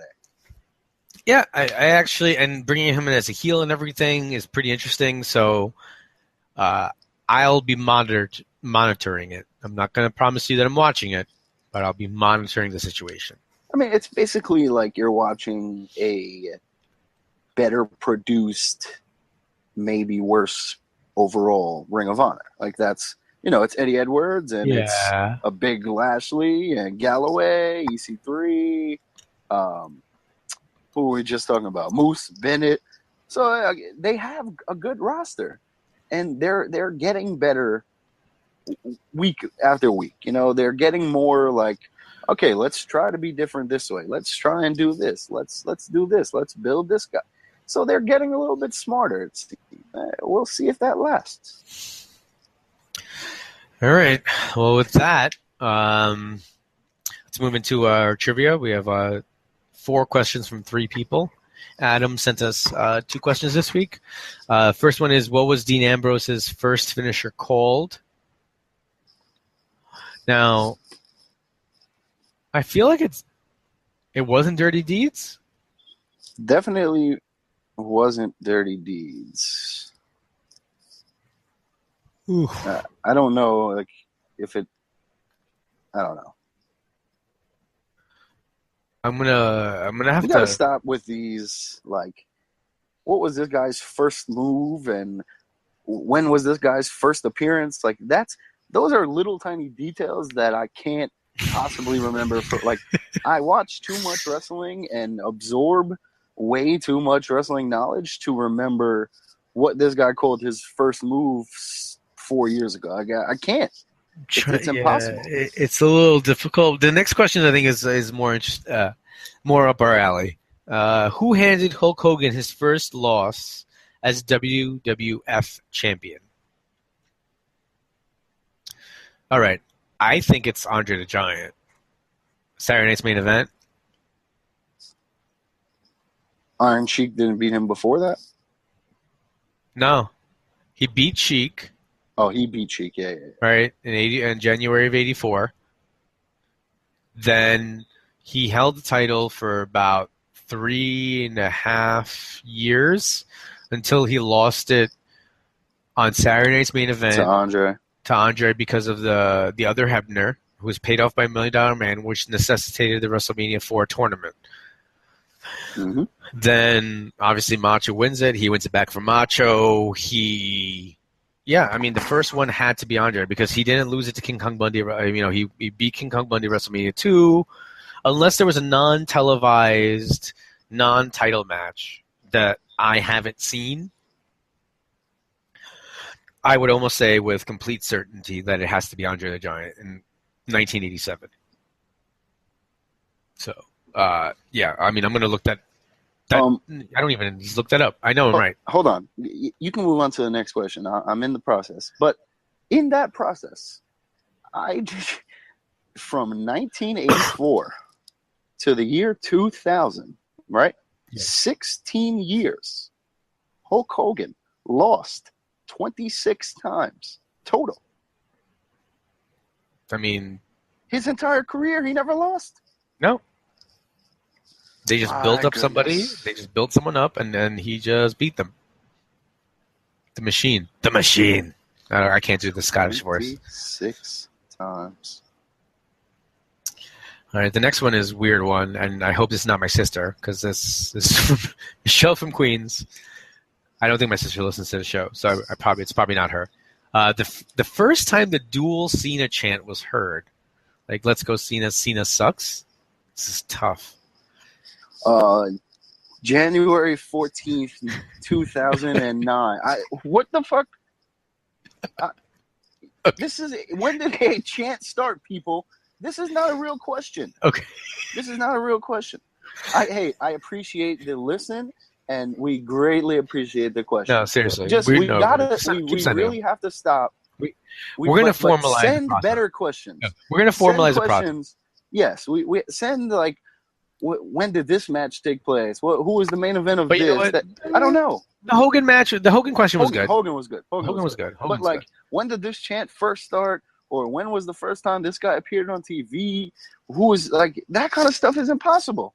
Yeah, I actually, and bringing him in as a heel and everything is pretty interesting. So I'll be monitoring it. I'm not going to promise you that I'm watching it, but I'll be monitoring the situation. I mean, it's basically like you're watching a better produced, maybe worse overall Ring of Honor. Like that's, it's Eddie Edwards and it's a big Lashley and Galloway, EC3. Who were we just talking about? Moose, Bennett. So they have a good roster, and they're getting better week after week. They're getting more like, okay, let's try to be different this way. Let's try and do this. Let's do this. Let's build this guy. So they're getting a little bit smarter. We'll see if that lasts. All right. Well, with that, let's move into our trivia. We have 4 questions from 3 people. Adam sent us 2 questions this week. First one is, what was Dean Ambrose's first finisher called? Now, I feel like it wasn't Dirty Deeds. Definitely wasn't Dirty Deeds. I don't know, like if it. I don't know. I'm gonna have to stop with these. Like, what was this guy's first move, and when was this guy's first appearance? Like those are little tiny details that I can't possibly remember. I watch too much wrestling and absorb way too much wrestling knowledge to remember what this guy called his first move 4 years ago. I can't. It's impossible. It's a little difficult. The next question I think is more up our alley. Who handed Hulk Hogan his first loss as WWF champion? All right. I think it's Andre the Giant. Saturday night's main event. Iron Sheik didn't beat him before that? No. He beat Sheik. Oh, he beat Sheik, yeah. Right, in January of 84. Then he held the title for about 3.5 years until he lost it on Saturday night's main event To Andre. Because of the other Hebner, who was paid off by $1 Million Man, which necessitated the WrestleMania 4 tournament. Mm-hmm. Then, obviously, Macho wins it. He wins it back for Macho. The first one had to be Andre because he didn't lose it to King Kong Bundy. He beat King Kong Bundy WrestleMania 2, unless there was a non-televised, non-title match that I haven't seen. I would almost say with complete certainty that it has to be Andre the Giant in 1987. So, I'm going to look that. I don't even look that up. I know I'm right. Hold on. You can move on to the next question. I'm in the process. But in that process, from 1984 to the year 2000, right? Yeah. 16 years. Hulk Hogan lost 26 times total. I mean, his entire career, he never lost. No. They just built up somebody. They just built someone up, and then he just beat them. The Machine. The Machine. I can't do the Scottish voice. 6 times. All right, the next one is a weird one, and I hope this is not my sister, because this is from Michelle from Queens. I don't think my sister listens to the show, so it's probably not her. The first time the dual Cena chant was heard, like "Let's go Cena, Cena sucks." This is tough. January 14th, 2009. What the fuck? This is when did a chant start, people? This is not a real question. Okay. This is not a real question. I appreciate the listen, and we greatly appreciate the question. No, seriously. We really have to stop. We're going to formalize. Send better questions. Yeah, we're going to formalize the process. Yes, we send like. When did this match take place? Who was the main event of this? I don't know. The Hogan match, the Hogan question was good. Hogan was good. Hogan was good. But like, when did this chant first start? Or when was the first time this guy appeared on TV? Who was like that kind of stuff is impossible.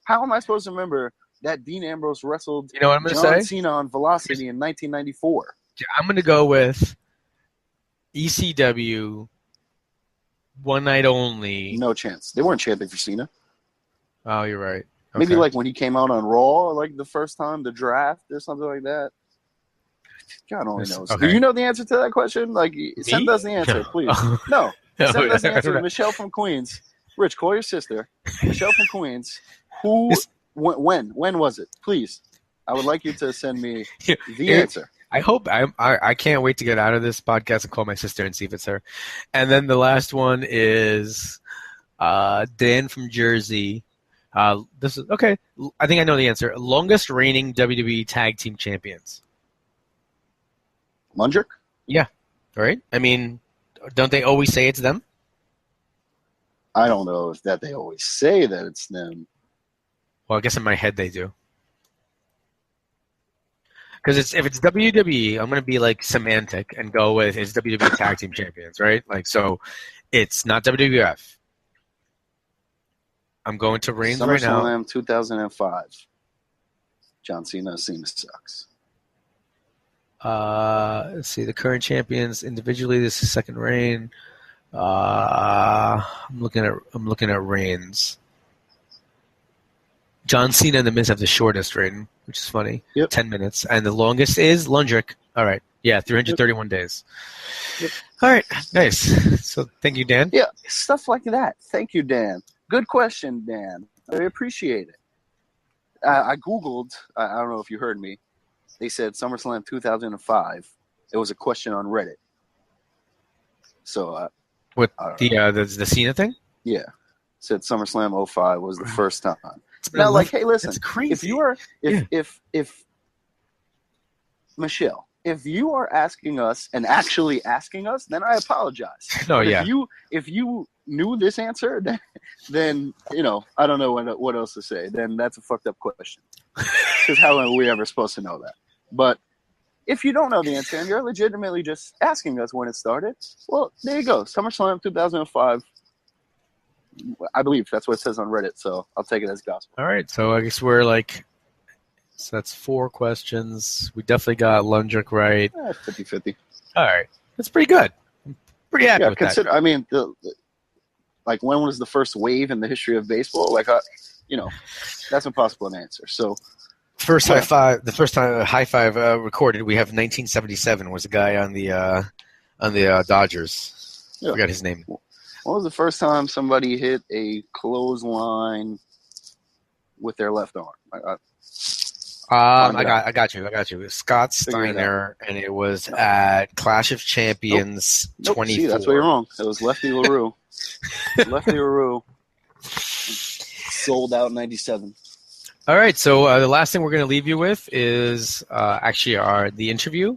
How am I supposed to remember that Dean Ambrose wrestled John Cena on Velocity in 1994? I'm going to go with ECW, one night only. No chance. They weren't chanting for Cena. Oh, you're right. Okay. Maybe like when he came out on Raw, like the first time, the draft or something like that. God only knows. Okay. Do you know the answer to that question? Like, send us the answer, please. No. Send us the answer. Michelle from Queens. Rich, call your sister. Michelle from Queens. When was it? Please. I would like you to send me the answer. I hope I can't wait to get out of this podcast and call my sister and see if it's her. And then the last one is Dan from Jersey. This is okay. I think I know the answer. Longest reigning WWE Tag Team Champions. Mundrick? Yeah. Right? I mean, don't they always say it's them? I don't know if they always say that it's them. Well, I guess in my head they do. Because if it's WWE, I'm going to be like semantic and go with it's WWE Tag Team Champions, right? Like, so it's not WWF. I'm going to Reigns right now. SummerSlam 2005. John Cena sucks. Let's see the current champions individually. This is second reign. I'm looking at Reigns. John Cena and The Miz have the shortest reign, which is funny. Yep. 10 minutes, and the longest is Lundrick. All right, yeah, 331 days. Yep. All right, nice. So thank you, Dan. Yeah, stuff like that. Thank you, Dan. Good question, Dan. I appreciate it. I Googled. I don't know if you heard me. They said SummerSlam 2005. It was a question on Reddit. So what the Cena thing? Yeah, said SummerSlam 05 was the first time. Now, hey, listen. That's crazy. If Michelle, if you are asking us and actually asking us, then I apologize. No, yeah. If you knew this answer, then I don't know what else to say. Then that's a fucked up question. Because how are we ever supposed to know that? But if you don't know the answer and you're legitimately just asking us when it started, well, there you go. SummerSlam 2005. I believe that's what it says on Reddit, so I'll take it as gospel. All right, so I guess we're so that's 4 questions. We definitely got Lundrick right. 50-50. All right, that's pretty good. I'm pretty happy with that. I mean, when was the first wave in the history of baseball? That's impossible to answer. So. First high five. The first time high five recorded, we have 1977. Was a guy on the Dodgers. I forgot his name. When was the first time somebody hit a clothesline with their left arm? I got you. It was Scott Steiner, and it was at Clash of Champions 24. See, that's where you're wrong. It was Lefty LaRue. Lefty LaRue sold out in 97. All right, so the last thing we're going to leave you with is the interview.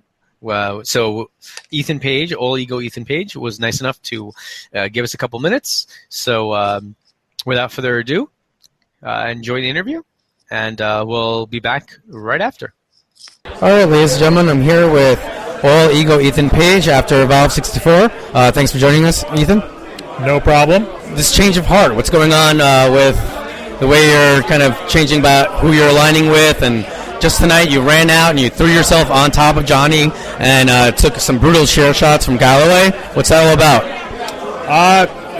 So Ethan Page, All Ego Ethan Page, was nice enough to give us a couple minutes. So without further ado, enjoy the interview, and we'll be back right after. All right, ladies and gentlemen, I'm here with All Ego Ethan Page after Evolve 64. Thanks for joining us, Ethan. No problem. This change of heart, what's going on with the way you're kind of changing about who you're aligning with, and just tonight you ran out and you threw yourself on top of Johnny and took some brutal chair shots from Galloway. What's that all about?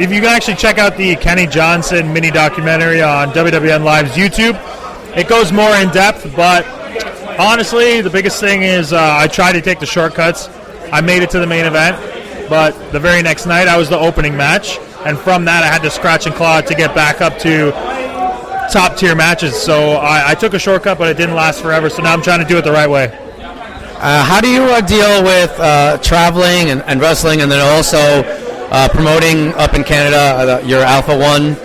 If you can actually check out the Kenny Johnson mini documentary on WWN Live's YouTube, it goes more in depth, but honestly, the biggest thing is I tried to take the shortcuts. I made it to the main event, but the very next night I was the opening match, and from that I had to scratch and claw to get back up to top tier matches. So I took a shortcut, but it didn't last forever, so now I'm trying to do it the right way. How do you deal with traveling and wrestling, and then also promoting up in Canada, your Alpha One,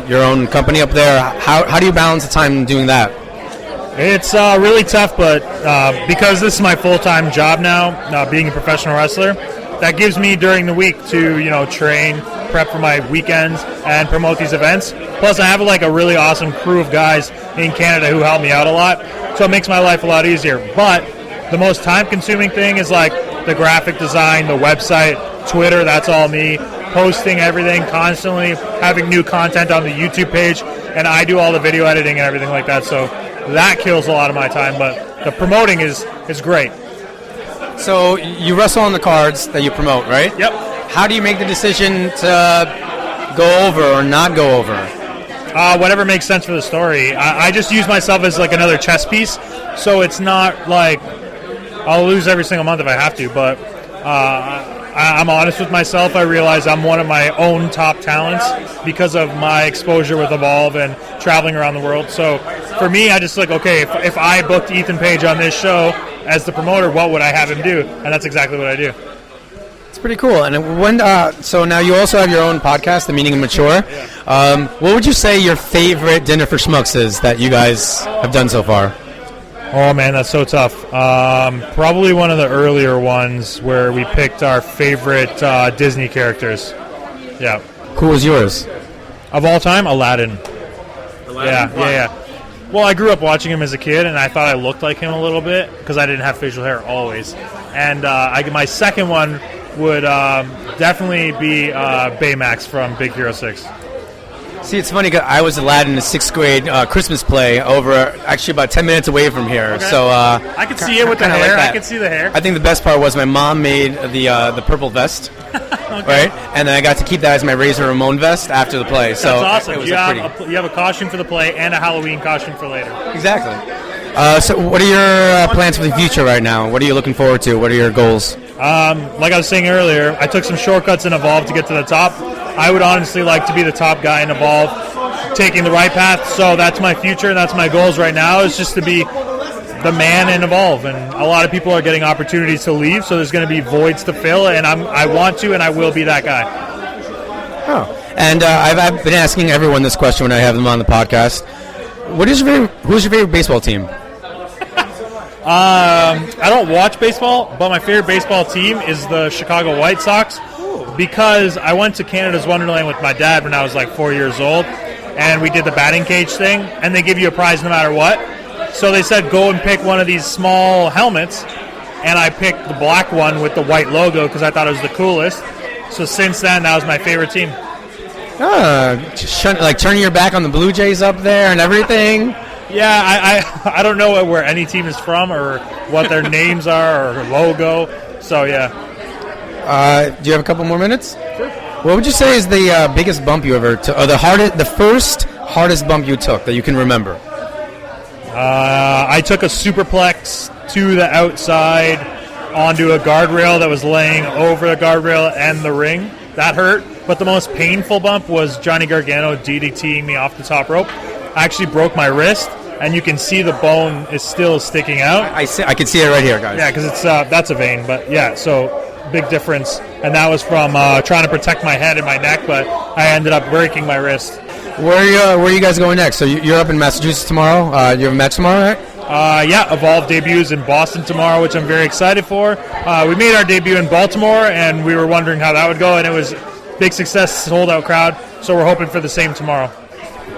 your own company up there? How do you balance the time doing that? It's really tough, but because this is my full-time job now, being a professional wrestler, that gives me during the week to train, prep for my weekends, and promote these events. Plus, I have a really awesome crew of guys in Canada who help me out a lot, so it makes my life a lot easier. But the most time-consuming thing is the graphic design, the website, Twitter. That's all me. Posting everything constantly, having new content on the YouTube page, and I do all the video editing and everything like that. So that kills a lot of my time. But the promoting is great. So you wrestle on the cards that you promote, right? Yep. How do you make the decision to go over or not go over? Whatever makes sense for the story. I just use myself as another chess piece, so it's not like I'll lose every single month if I have to, but I'm honest with myself. I realize I'm one of my own top talents because of my exposure with Evolve and traveling around the world. So for me, I just okay, if I booked Ethan Page on this show as the promoter, what would I have him do? And that's exactly what I do. It's pretty cool. And when so now you also have your own podcast, The Meaning of Mature. What would you say your favorite Dinner for Schmucks is that you guys have done so far? Oh, man, that's so tough. Probably one of the earlier ones where we picked our favorite Disney characters. Yeah. Who was yours? Of all time, Aladdin. Yeah. Well, I grew up watching him as a kid, and I thought I looked like him a little bit because I didn't have facial hair always. And my second one would definitely be Baymax from Big Hero 6. See, it's funny, 'cause I was Aladdin in the 6th grade Christmas play over actually about 10 minutes away from here. Okay. So I could see it with the hair. I could see the hair. I think the best part was my mom made the purple vest, right? And then I got to keep that as my Razor Ramon vest after the play. So that's awesome. It was you have a costume for the play and a Halloween costume for later. Exactly. So what are your plans for the future right now? What are you looking forward to? What are your goals? Like I was saying earlier, I took some shortcuts in Evolve to get to the top. I would honestly like to be the top guy in Evolve, taking the right path. So that's my future. That's my goals right now, is just to be the man in Evolve. And a lot of people are getting opportunities to leave, so there's going to be voids to fill, and I want to, and I will be that guy. Oh, and I've been asking everyone this question when I have them on the podcast. Who's your favorite baseball team? I don't watch baseball, but my favorite baseball team is the Chicago White Sox because I went to Canada's Wonderland with my dad when I was like 4 years old, and we did the batting cage thing, and they give you a prize no matter what. So they said go and pick one of these small helmets, and I picked the black one with the white logo because I thought it was the coolest. So since then, that was my favorite team. Like turning your back on the Blue Jays up there and everything. Yeah, I don't know where any team is from or what their names are or logo. So yeah. Do you have a couple more minutes? Sure. What would you say is the biggest bump you ever took, or the first hardest bump you took that you can remember? I took a superplex to the outside onto a guardrail that was laying over the guardrail and the ring. That hurt. But the most painful bump was Johnny Gargano DDTing me off the top rope. I actually broke my wrist, and you can see the bone is still sticking out. I can see it right here, guys. Yeah, because it's that's a vein. But yeah, so big difference. And that was from trying to protect my head and my neck, but I ended up breaking my wrist. Where are you guys going next? So you're up in Massachusetts tomorrow. You have a match tomorrow, right? Yeah, Evolve debuts in Boston tomorrow, which I'm very excited for. We made our debut in Baltimore, and we were wondering how that would go, and it was big success, sold-out crowd, so we're hoping for the same tomorrow.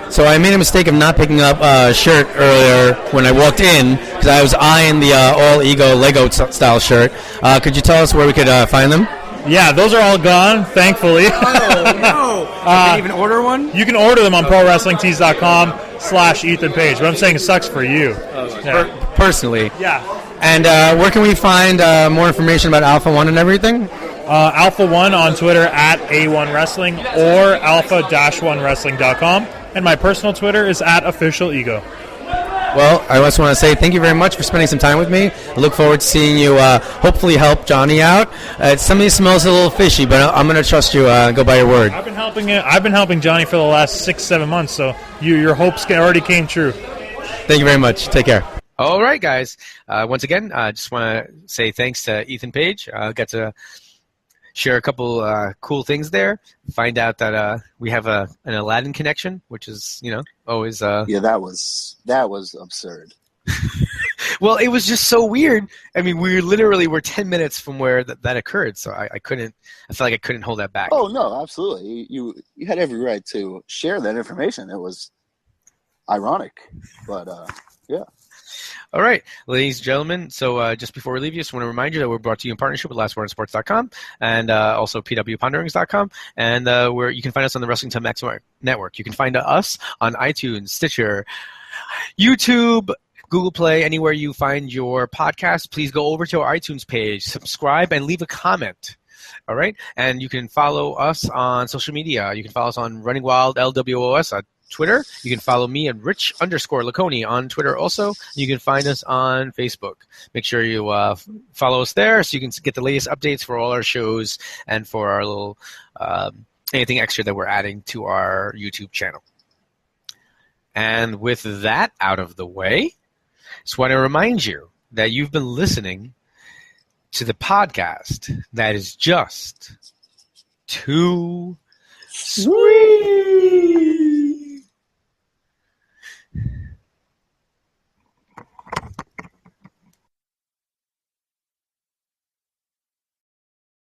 So I made a mistake of not picking up a shirt earlier when I walked in because I was eyeing the All Ego Lego style shirt. Could you tell us where we could find them? Yeah, those are all gone, thankfully. Oh, no. Can you even order one? You can order them on ProWrestlingTees.com/Ethan Page, but I'm saying it sucks for you. Personally. Yeah. And where can we find more information about Alpha One and everything? Alpha One on Twitter at A1 Wrestling or alpha-1wrestling.com. And my personal Twitter is at Official Ego. Well, I just want to say thank you very much for spending some time with me. I look forward to seeing you hopefully help Johnny out. Somebody smells a little fishy, but I'm going to trust you. Go by your word. I've been helping Johnny for the last 6-7 months, so your hopes already came true. Thank you very much. Take care. All right, guys. Once again, I just want to say thanks to Ethan Page. I got to share a couple cool things there. Find out that we have an Aladdin connection, which is, always... Yeah, that was absurd. Well, it was just so weird. I mean, we literally were 10 minutes from where that occurred, so I felt like I couldn't hold that back. Oh, no, absolutely. You had every right to share that information. It was ironic, but yeah. All right, ladies and gentlemen, so just before we leave you, I just want to remind you that we're brought to you in partnership with LastWordSports.com and also PWPonderings.com, and where you can find us on the Wrestling Time Maximum Network. You can find us on iTunes, Stitcher, YouTube, Google Play, anywhere you find your podcast. Please go over to our iTunes page, subscribe, and leave a comment. All right, and you can follow us on social media. You can follow us on Running Wild LWOS on Twitter. You can follow me at Rich_Laconi on Twitter also. You can find us on Facebook. Make sure you follow us there so you can get the latest updates for all our shows and for our little anything extra that we're adding to our YouTube channel. And with that out of the way, just want to remind you that you've been listening to the podcast that is just too sweet.